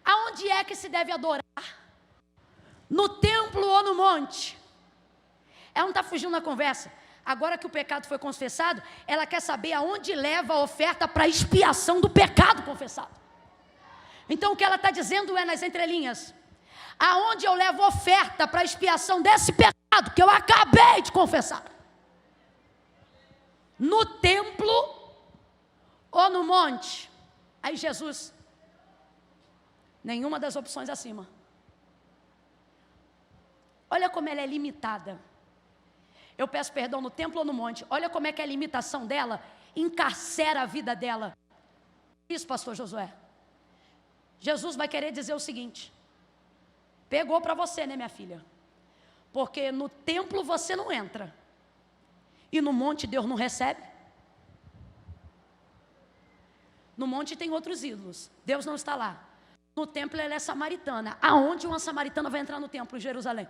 Aonde é que se deve adorar? No templo ou no monte? Ela não está fugindo da conversa. Agora que o pecado foi confessado, ela quer saber aonde leva a oferta para a expiação do pecado confessado. Então o que ela está dizendo é nas entrelinhas, aonde eu levo oferta para a expiação desse pecado que eu acabei de confessar? No templo ou no monte? Aí Jesus, nenhuma das opções acima. Olha como ela é limitada. Eu peço perdão no templo ou no monte? Olha como é que a limitação dela encarcera a vida dela. Isso, pastor Josué. Jesus vai querer dizer o seguinte, pegou para você, né, minha filha? Porque no templo você não entra, e no monte Deus não recebe. No monte tem outros ídolos, Deus não está lá. No templo ela é samaritana. Aonde uma samaritana vai entrar no templo em Jerusalém?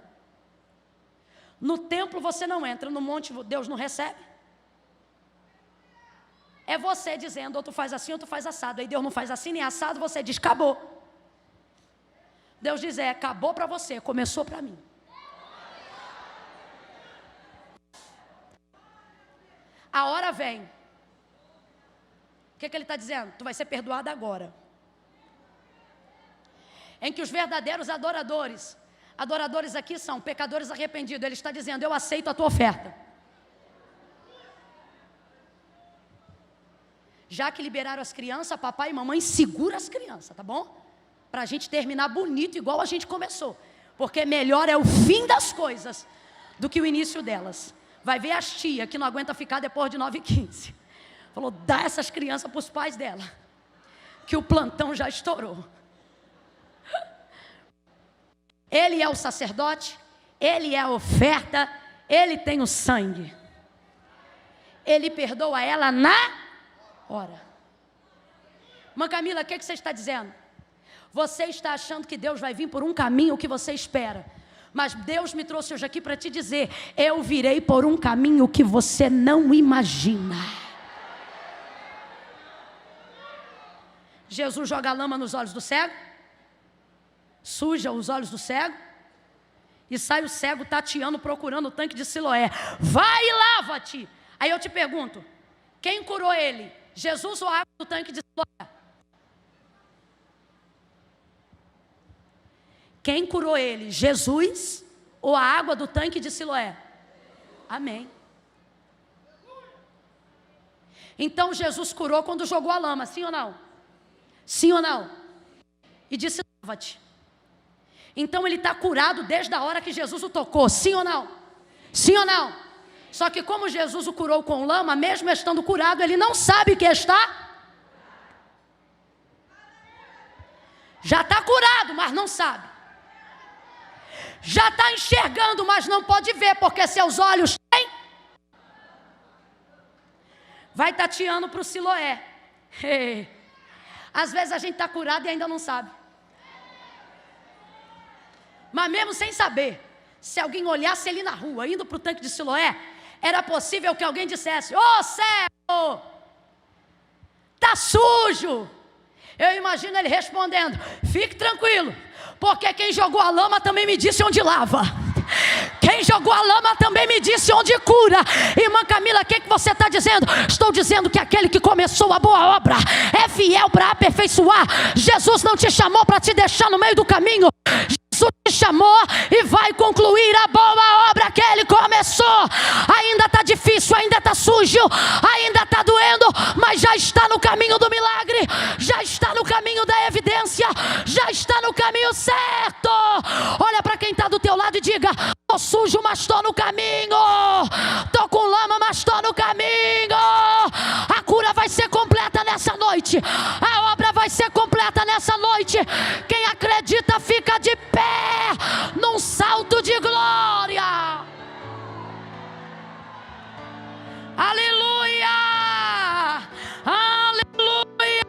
No templo você não entra, no monte Deus não recebe. É você dizendo, ou tu faz assim ou tu faz assado. Aí Deus não faz assim nem assado, você diz, acabou. Deus diz, acabou para você, começou para mim. A hora vem. O que ele está dizendo? Tu vai ser perdoado agora. Em que os verdadeiros adoradores aqui são pecadores arrependidos. Ele está dizendo, eu aceito a tua oferta. Já que liberaram as crianças, papai e mamãe segura as crianças, tá bom? Para a gente terminar bonito, igual a gente começou. Porque melhor é o fim das coisas do que o início delas. Vai ver as tia que não aguenta ficar depois de 9h15. Falou, dá essas crianças para os pais dela, que o plantão já estourou. Ele é o sacerdote, ele é a oferta, ele tem o sangue. Ele perdoa ela na hora. Irmã Camila, o que você está dizendo? Você está achando que Deus vai vir por um caminho que você espera. Mas Deus me trouxe hoje aqui para te dizer, eu virei por um caminho que você não imagina. Jesus joga lama nos olhos do cego, suja os olhos do cego, e sai o cego tateando, procurando o tanque de Siloé. Vai e lava-te. Aí eu te pergunto, quem curou ele? Jesus ou a água do tanque de Siloé? Quem curou ele? Jesus ou a água do tanque de Siloé? Amém. Então Jesus curou quando jogou a lama, sim ou não? Sim ou não? E disse, lava-te. Então ele está curado desde a hora que Jesus o tocou, sim ou não? Sim ou não? Só que como Jesus o curou com lama, mesmo estando curado, ele não sabe que está. Já está curado, mas não sabe. Já está enxergando, mas não pode ver, porque seus olhos têm. Vai tateando para o Siloé. Às vezes a gente está curado e ainda não sabe. Mas mesmo sem saber, se alguém olhasse ele na rua, indo para o tanque de Siloé, era possível que alguém dissesse, ô cego, está sujo. Eu imagino ele respondendo, fique tranquilo, porque quem jogou a lama também me disse onde lava. Quem jogou a lama também me disse onde cura. Irmã Camila, o que você está dizendo? Estou dizendo que aquele que começou a boa obra é fiel para aperfeiçoar. Jesus não te chamou para te deixar no meio do caminho. Jesus te chamou e vai concluir a boa obra que ele começou. Ainda está difícil, ainda está sujo, ainda está doendo, mas já está no caminho do milagre, já está no caminho da evidência, já está no caminho certo. Olha para quem está do teu lado e diga, estou sujo, mas estou no caminho. Estou com lama, mas estou no caminho. A cura vai ser completa nessa noite. A obra vai ser completa nessa noite. Quem acredita fica de pé num salto de glória. Aleluia! Aleluia!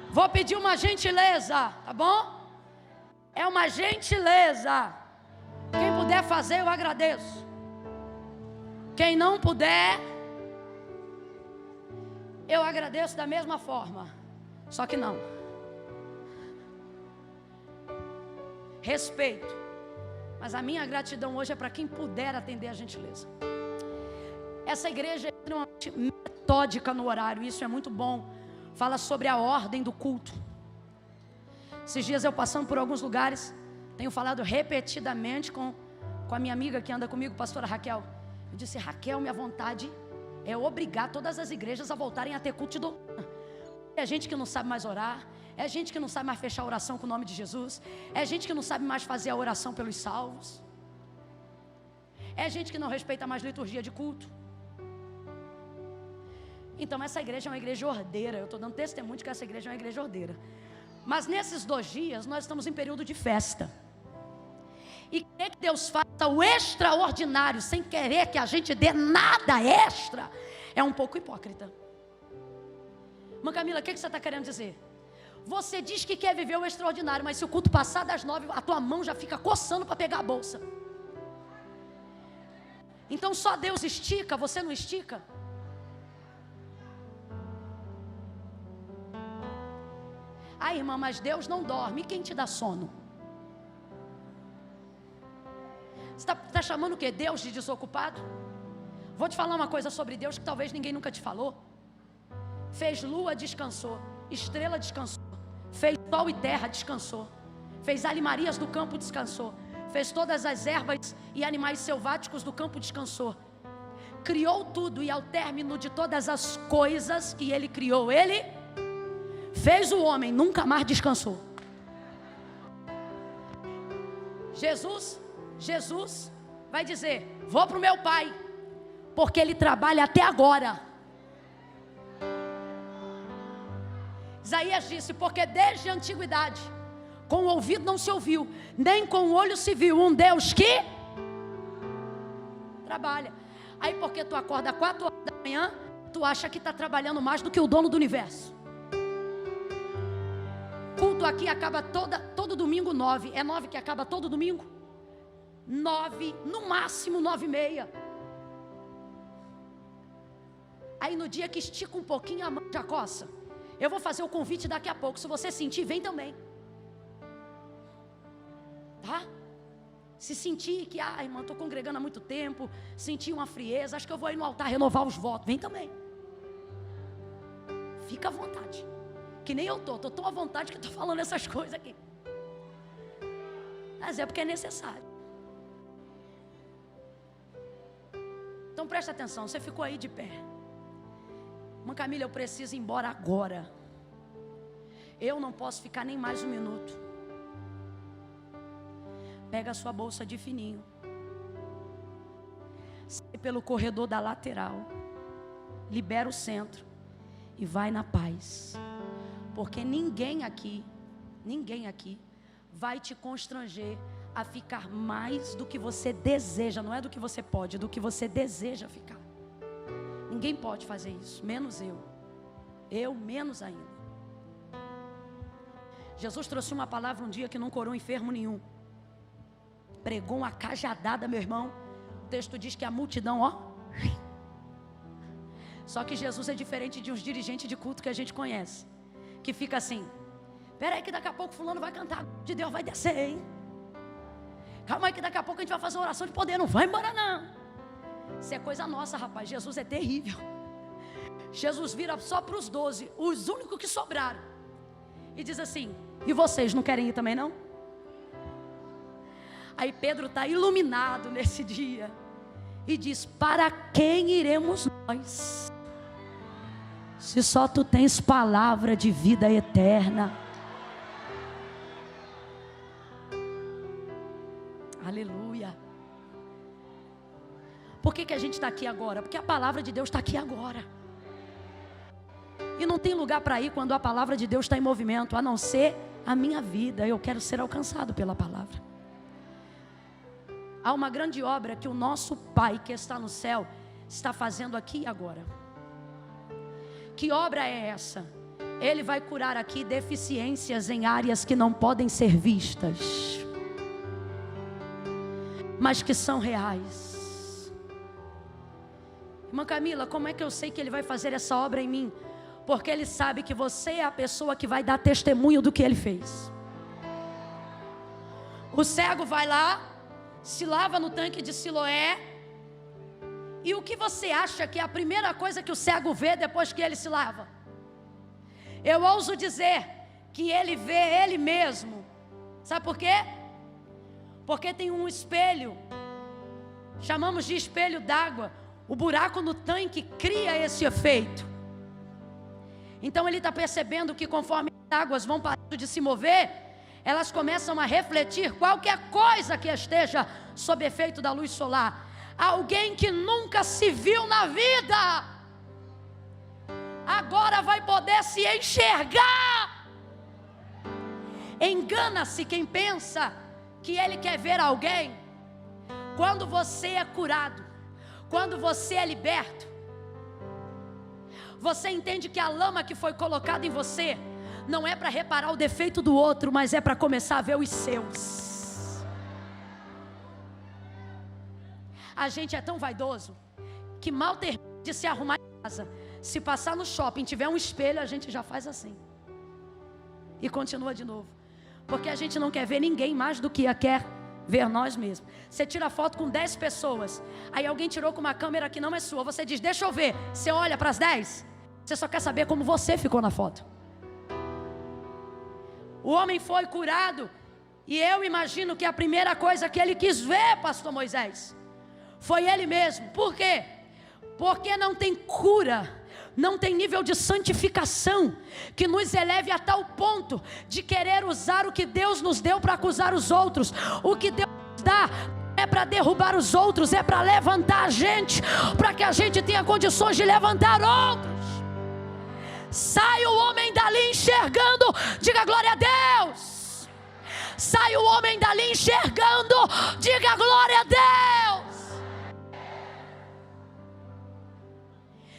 Vou pedir uma gentileza, tá bom? É uma gentileza. Quem puder fazer, eu agradeço. Quem não puder, eu agradeço da mesma forma. Só que não. Respeito. Mas a minha gratidão hoje é para quem puder atender a gentileza. Essa igreja é extremamente metódica no horário. Isso é muito bom. Fala sobre a ordem do culto. Esses dias eu passando por alguns lugares, tenho falado repetidamente com a minha amiga que anda comigo, pastora Raquel. Eu disse, Raquel, minha vontade é obrigar todas as igrejas a voltarem a ter culto de doutrina. É gente que não sabe mais orar, é gente que não sabe mais fechar a oração com o nome de Jesus, é gente que não sabe mais fazer a oração pelos salvos, é gente que não respeita mais liturgia de culto. Então essa igreja é uma igreja ordeira. Eu estou dando testemunho de que essa igreja é uma igreja ordeira. Mas nesses 2 dias nós estamos em período de festa. e querer que Deus faça o extraordinário sem querer que a gente dê nada extra é um pouco hipócrita. Irmã Camila, o que você está querendo dizer? Você diz que quer viver o extraordinário, mas se o culto passar das 9, a tua mão já fica coçando para pegar a bolsa. Então só Deus estica, você não estica? Ah, irmã, mas Deus não dorme. E quem te dá sono? Você está chamando o quê? Deus de desocupado? Vou te falar uma coisa sobre Deus que talvez ninguém nunca te falou. Fez lua, descansou. Estrela, descansou. Fez sol e terra, descansou. Fez animarias do campo, descansou. Fez todas as ervas e animais selváticos do campo, descansou. Criou tudo e ao término de todas as coisas que Ele criou, Ele fez o homem, nunca mais descansou. Jesus vai dizer: vou para o meu Pai, porque Ele trabalha até agora. Isaías disse: porque desde a antiguidade com o ouvido não se ouviu, nem com o olho se viu um Deus que trabalha. Aí porque tu acorda 4 horas da manhã, tu acha que está trabalhando mais do que o dono do universo. Culto aqui acaba todo domingo 9. É 9 que acaba todo domingo? 9, no máximo 9:30. Aí no dia que estica um pouquinho a mão já coça. Eu vou fazer o convite daqui a pouco. Se você sentir, vem também. Tá? Se sentir que, irmã, estou congregando há muito tempo, sentir uma frieza, acho que eu vou ir no altar renovar os votos, vem também. Fica à vontade. Que nem eu estou tão à vontade que estou falando essas coisas aqui. Mas é porque é necessário. Então presta atenção, você ficou aí de pé. Irmã Camila, eu preciso ir embora agora. Eu não posso ficar nem mais um minuto. Pega a sua bolsa de fininho, sai pelo corredor da lateral, libera o centro e vai na paz. Porque ninguém aqui vai te constranger a ficar mais do que você deseja. Não é do que você pode, é do que você deseja ficar. Ninguém pode fazer isso, menos eu. Eu menos ainda. Jesus trouxe uma palavra um dia que não curou enfermo nenhum. Pregou uma cajadada, meu irmão. O texto diz que a multidão, Só que Jesus é diferente de uns dirigentes de culto que a gente conhece, que fica assim: espera aí que daqui a pouco fulano vai cantar, de Deus vai descer, hein? Calma aí que daqui a pouco a gente vai fazer uma oração de poder. Não vai embora não. Isso é coisa nossa, rapaz. Jesus é terrível. Jesus vira só para os 12, os únicos que sobraram, e diz assim: e vocês não querem ir também não? Aí Pedro está iluminado nesse dia e diz: para quem iremos nós, se só tu tens palavra de vida eterna? Aleluia. Por que a gente está aqui agora? Porque a palavra de Deus está aqui agora. E não tem lugar para ir quando a palavra de Deus está em movimento, a não ser a minha vida. Eu quero ser alcançado pela palavra. Há uma grande obra que o nosso Pai que está no céu está fazendo aqui e agora. Que obra é essa? Ele vai curar aqui deficiências em áreas que não podem ser vistas, mas que são reais. Irmã Camila, como é que eu sei que Ele vai fazer essa obra em mim? Porque Ele sabe que você é a pessoa que vai dar testemunho do que Ele fez. O cego vai lá, se lava no tanque de Siloé, e o que você acha que é a primeira coisa que o cego vê depois que ele se lava? Eu ouso dizer que ele vê ele mesmo. Sabe por quê? Porque tem um espelho, chamamos de espelho d'água. O buraco no tanque cria esse efeito. Então ele está percebendo que conforme as águas vão parando de se mover, elas começam a refletir qualquer coisa que esteja sob efeito da luz solar. Alguém que nunca se viu na vida, agora vai poder se enxergar. Engana-se quem pensa que Ele quer ver alguém? Quando você é curado, quando você é liberto, você entende que a lama que foi colocada em você não é para reparar o defeito do outro, mas é para começar a ver os seus. A gente é tão vaidoso que mal termina de se arrumar em casa, se passar no shopping, tiver um espelho, a gente já faz assim e continua de novo, porque a gente não quer ver ninguém mais do que quer ver nós mesmos. Você tira foto com 10 pessoas, aí alguém tirou com uma câmera que não é sua, você diz, deixa eu ver. Você olha para as 10, você só quer saber como você ficou na foto. O homem foi curado, e eu imagino que a primeira coisa que ele quis ver, pastor Moisés, foi ele mesmo. Por quê? Porque não tem cura, não tem nível de santificação que nos eleve a tal ponto de querer usar o que Deus nos deu para acusar os outros. O que Deus nos dá é para derrubar os outros, é para levantar a gente, para que a gente tenha condições de levantar outros. Sai o homem dali enxergando, diga glória a Deus. Sai o homem dali enxergando, diga glória a Deus.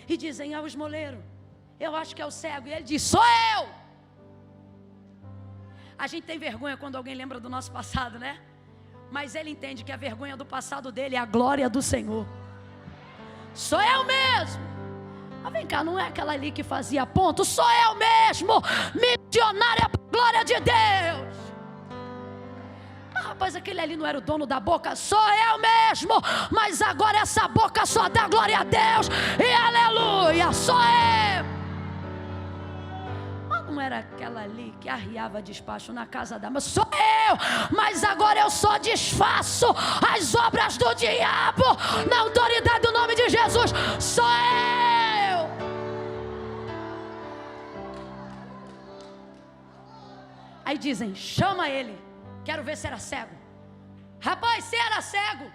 E dizem, o esmoleiro, eu acho que é o cego. E ele diz, sou eu. A gente tem vergonha quando alguém lembra do nosso passado, né? Mas ele entende que a vergonha do passado dele é a glória do Senhor. Sou eu mesmo. Mas vem cá, não é aquela ali que fazia ponto? Sou eu mesmo, missionária para a glória de Deus. Rapaz, aquele ali não era o dono da boca? Sou eu mesmo, mas agora essa boca só dá glória a Deus e aleluia, sou eu. Mas não era aquela ali que arriava despacho na casa da... Mas sou eu, mas agora eu só desfaço as obras do diabo na autoridade do nome de Jesus. Sou eu. Aí dizem, chama ele. Quero ver se era cego. Rapaz, você era cego?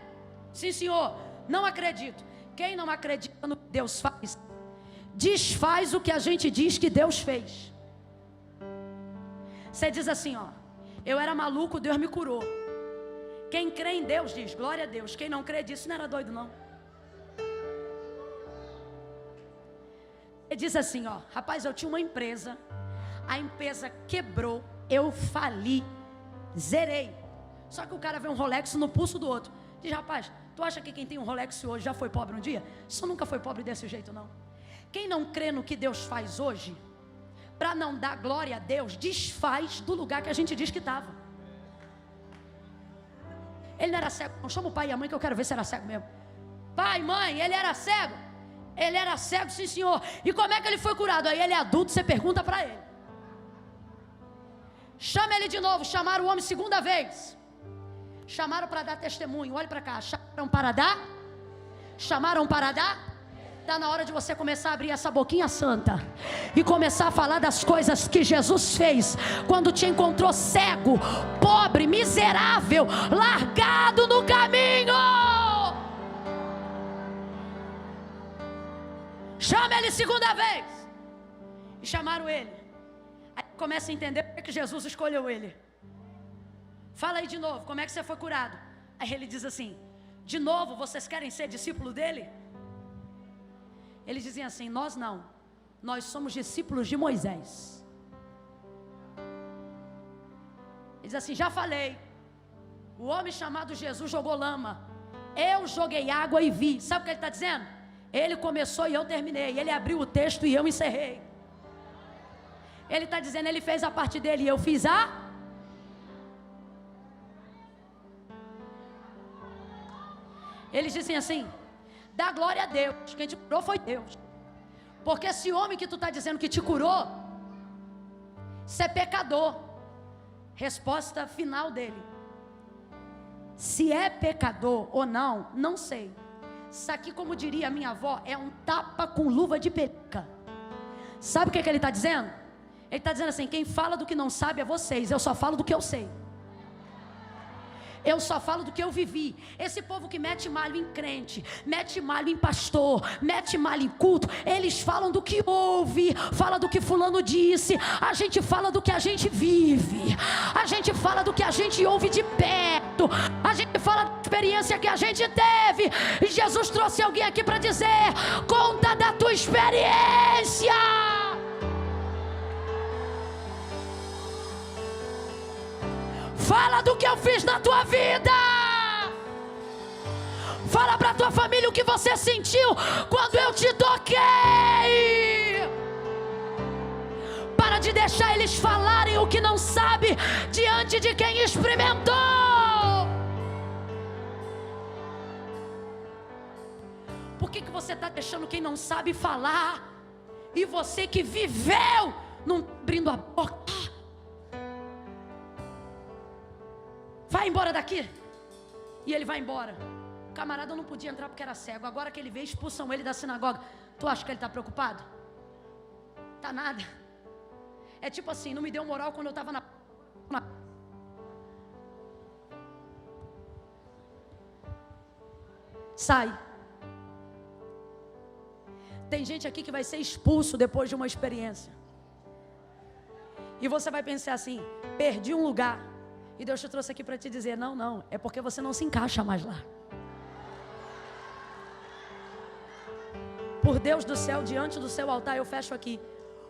Sim, senhor. Não acredito. Quem não acredita no que Deus faz, desfaz o que a gente diz que Deus fez. Você diz assim, ó, eu era maluco, Deus me curou. Quem crê em Deus diz, glória a Deus. Quem não crê disso não era doido não. Ele diz assim, ó, rapaz, eu tinha uma empresa, a empresa quebrou, eu fali, zerei. Só que o cara vê um Rolex no pulso do outro. Diz, rapaz, tu acha que quem tem um Rolex hoje já foi pobre um dia? Só nunca foi pobre desse jeito não. Quem não crê no que Deus faz hoje, para não dar glória a Deus, desfaz do lugar que a gente diz que estava. Ele não era cego, não. Chama o pai e a mãe que eu quero ver se era cego mesmo. Pai, mãe, ele era cego? Ele era cego, sim senhor. E como é que ele foi curado? Aí ele é adulto, você pergunta para ele. Chama ele de novo. Chamaram o homem segunda vez. Chamaram para dar testemunho. Olhe para cá. Chamaram para dar? Chamaram para dar? Está na hora de você começar a abrir essa boquinha santa e começar a falar das coisas que Jesus fez quando te encontrou cego, pobre, miserável, largado no caminho. Chama ele segunda vez. E chamaram ele. Aí começa a entender por que Jesus escolheu ele. Fala aí de novo, como é que você foi curado? Aí ele diz assim, de novo, vocês querem ser discípulo dele? Eles dizem assim, nós não, nós somos discípulos de Moisés. Ele diz assim, já falei, o homem chamado Jesus jogou lama, eu joguei água e vi. Sabe o que ele está dizendo? Ele começou e eu terminei, ele abriu o texto e eu encerrei. Ele está dizendo, ele fez a parte dele e eu fiz a... Eles dizem assim, dá glória a Deus, quem te curou foi Deus. Porque esse homem que tu está dizendo que te curou, você é pecador. Resposta final dele, se é pecador ou não, não sei. Isso aqui, como diria a minha avó, é um tapa com luva de pelica. Sabe o que ele está dizendo? Ele está dizendo assim, quem fala do que não sabe é vocês, eu só falo do que eu sei. Eu só falo do que eu vivi. Esse povo que mete malho em crente, mete malho em pastor, mete malho em culto, eles falam do que ouve, fala do que fulano disse. A gente fala do que a gente vive, a gente fala do que a gente ouve de pé. Espírito. A gente fala da experiência que a gente teve. E Jesus trouxe alguém aqui para dizer: conta da tua experiência. Fala do que eu fiz na tua vida. Fala para tua família o que você sentiu quando eu te toquei. Para de deixar eles falarem o que não sabe diante de quem experimentou. Por que você está deixando quem não sabe falar? E você que viveu não abrindo a boca? Vai embora daqui. E ele vai embora. O camarada não podia entrar porque era cego. Agora que ele veio, expulsam ele da sinagoga. Tu acha que ele está preocupado? Tá nada. É tipo assim, não me deu moral quando eu estava na... Sai. Tem gente aqui que vai ser expulso depois de uma experiência. E você vai pensar assim: perdi um lugar. E Deus te trouxe aqui para te dizer: não, não, é porque você não se encaixa mais lá. Por Deus do céu, diante do seu altar, eu fecho aqui.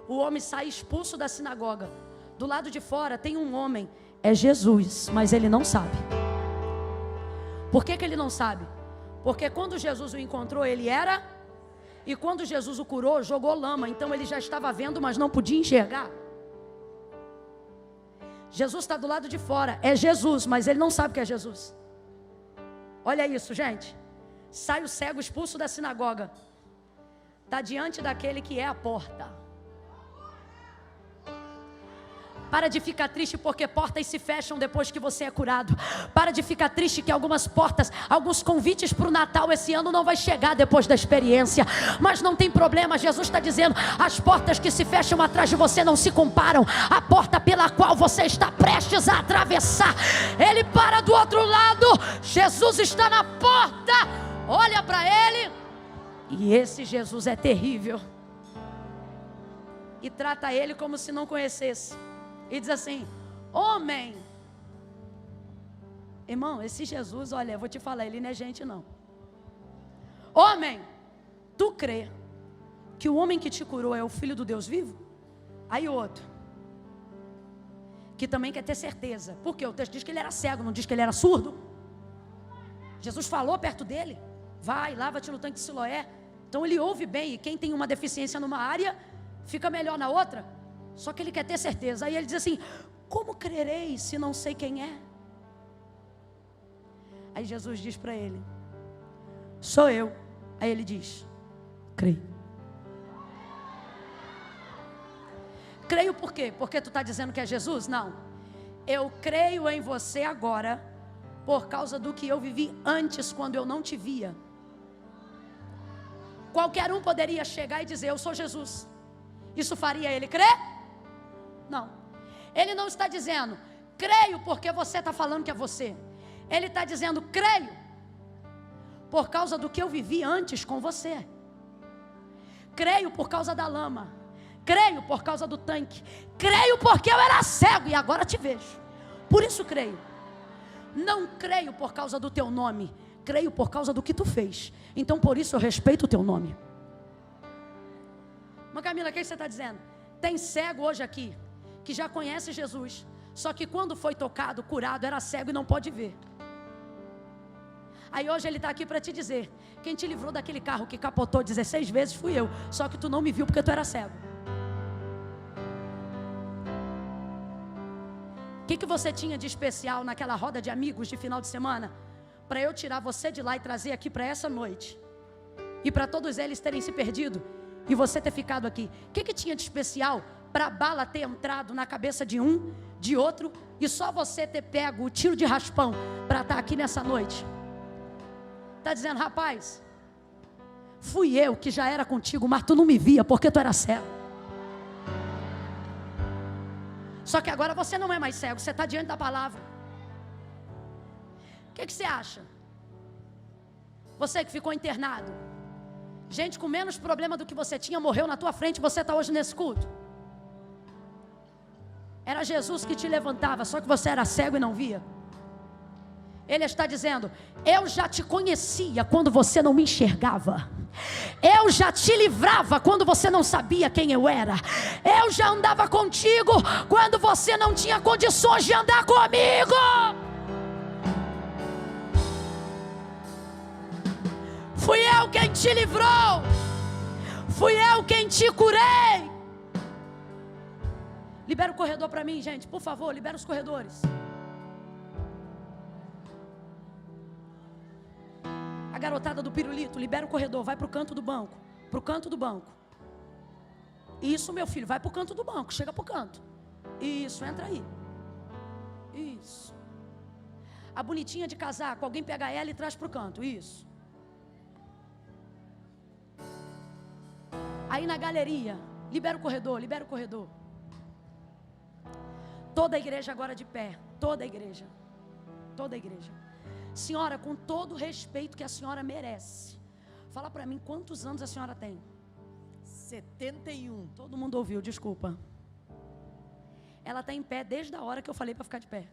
O homem sai expulso da sinagoga. Do lado de fora tem um homem, é Jesus, mas ele não sabe. Por que ele não sabe? Porque quando Jesus o encontrou, ele era... E quando Jesus o curou, jogou lama. Então ele já estava vendo, mas não podia enxergar. Jesus está do lado de fora, é Jesus, mas ele não sabe que é Jesus. Olha isso, gente. Sai o cego expulso da sinagoga. Está diante daquele que é a porta. Para de ficar triste porque portas se fecham depois que você é curado. Para de ficar triste que algumas portas, alguns convites para o Natal esse ano não vai chegar depois da experiência. Mas não tem problema, Jesus está dizendo: as portas que se fecham atrás de você não se comparam à porta pela qual você está prestes a atravessar. Ele para do outro lado, Jesus está na porta, olha para ele, e esse Jesus é terrível. E trata ele como se não conhecesse. E diz assim: homem. Irmão, esse Jesus, olha, eu vou te falar, ele não é gente não. Homem, tu crê que o homem que te curou é o Filho do Deus vivo? Aí outro, que também quer ter certeza. Porque o texto diz que ele era cego, não diz que ele era surdo. Jesus falou perto dele: vai, lava-te no tanque de Siloé. Então ele ouve bem, e quem tem uma deficiência numa área, fica melhor na outra. Só que ele quer ter certeza. Aí ele diz assim: como crerei se não sei quem é? Aí Jesus diz para ele: sou eu. Aí ele diz: creio. Creio por quê? Porque tu está dizendo que é Jesus? Não. Eu creio em você agora por causa do que eu vivi antes, quando eu não te via. Qualquer um poderia chegar e dizer: eu sou Jesus. Isso faria ele crer? Não. Ele não está dizendo: creio porque você está falando que é você. Ele está dizendo: creio por causa do que eu vivi antes com você. Creio por causa da lama. Creio por causa do tanque. Creio porque eu era cego e agora te vejo. Por isso creio. Não creio por causa do teu nome. Creio por causa do que tu fez. Então por isso eu respeito o teu nome. Mas Camila, o que você está dizendo? Tem cego hoje aqui que já conhece Jesus, só que quando foi tocado, curado, era cego e não pode ver. Aí hoje ele está aqui para te dizer: quem te livrou daquele carro que capotou 16 vezes fui eu, só que tu não me viu porque tu era cego. O que você tinha de especial naquela roda de amigos de final de semana, para eu tirar você de lá e trazer aqui para essa noite, e para todos eles terem se perdido e você ter ficado aqui? O que tinha de especial para a bala ter entrado na cabeça de um, de outro, e só você ter pego o tiro de raspão para estar aqui nessa noite? Está dizendo: rapaz, fui eu que já era contigo, mas tu não me via porque tu era cego. Só que agora você não é mais cego, você está diante da palavra. O que você acha? Você que ficou internado, gente com menos problema do que você tinha morreu na tua frente, você está hoje nesse culto. Era Jesus que te levantava, só que você era cego e não via. Ele está dizendo: eu já te conhecia quando você não me enxergava. Eu já te livrava quando você não sabia quem eu era. Eu já andava contigo quando você não tinha condições de andar comigo. Fui eu quem te livrou. Fui eu quem te curei. Libera o corredor para mim, gente, por favor, libera os corredores. A garotada do pirulito, libera o corredor, vai pro canto do banco. Pro canto do banco. Isso, meu filho, vai pro canto do banco, chega pro canto. Isso, entra aí. Isso. A bonitinha de casaco, alguém pega ela e traz pro canto, isso. Aí na galeria, libera o corredor, libera o corredor. Toda a igreja agora de pé, toda a igreja. Toda a igreja. Senhora, com todo o respeito que a senhora merece, fala para mim quantos anos a senhora tem? 71. Todo mundo ouviu, desculpa. Ela está em pé desde a hora que eu falei para ficar de pé.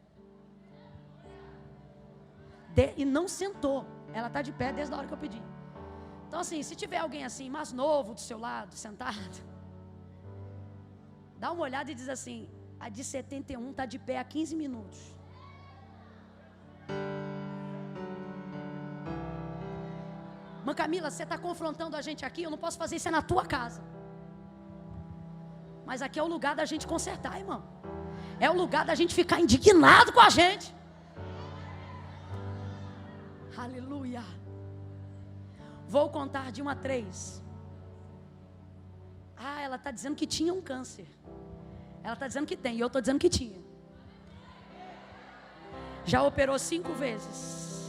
E não sentou. Ela está de pé desde a hora que eu pedi. Então assim, se tiver alguém assim, mais novo do seu lado, sentado, dá uma olhada e diz assim: a de 71 está de pé há 15 minutos. Mãe Camila, você está confrontando a gente aqui, eu não posso fazer isso, é na tua casa. Mas aqui é o lugar da gente consertar, irmão. É o lugar da gente ficar indignado com a gente. Aleluia. Vou contar de 1 a 3. Ah, ela está dizendo que tinha um câncer. Ela está dizendo que tem, e eu estou dizendo que tinha. Já operou 5 vezes.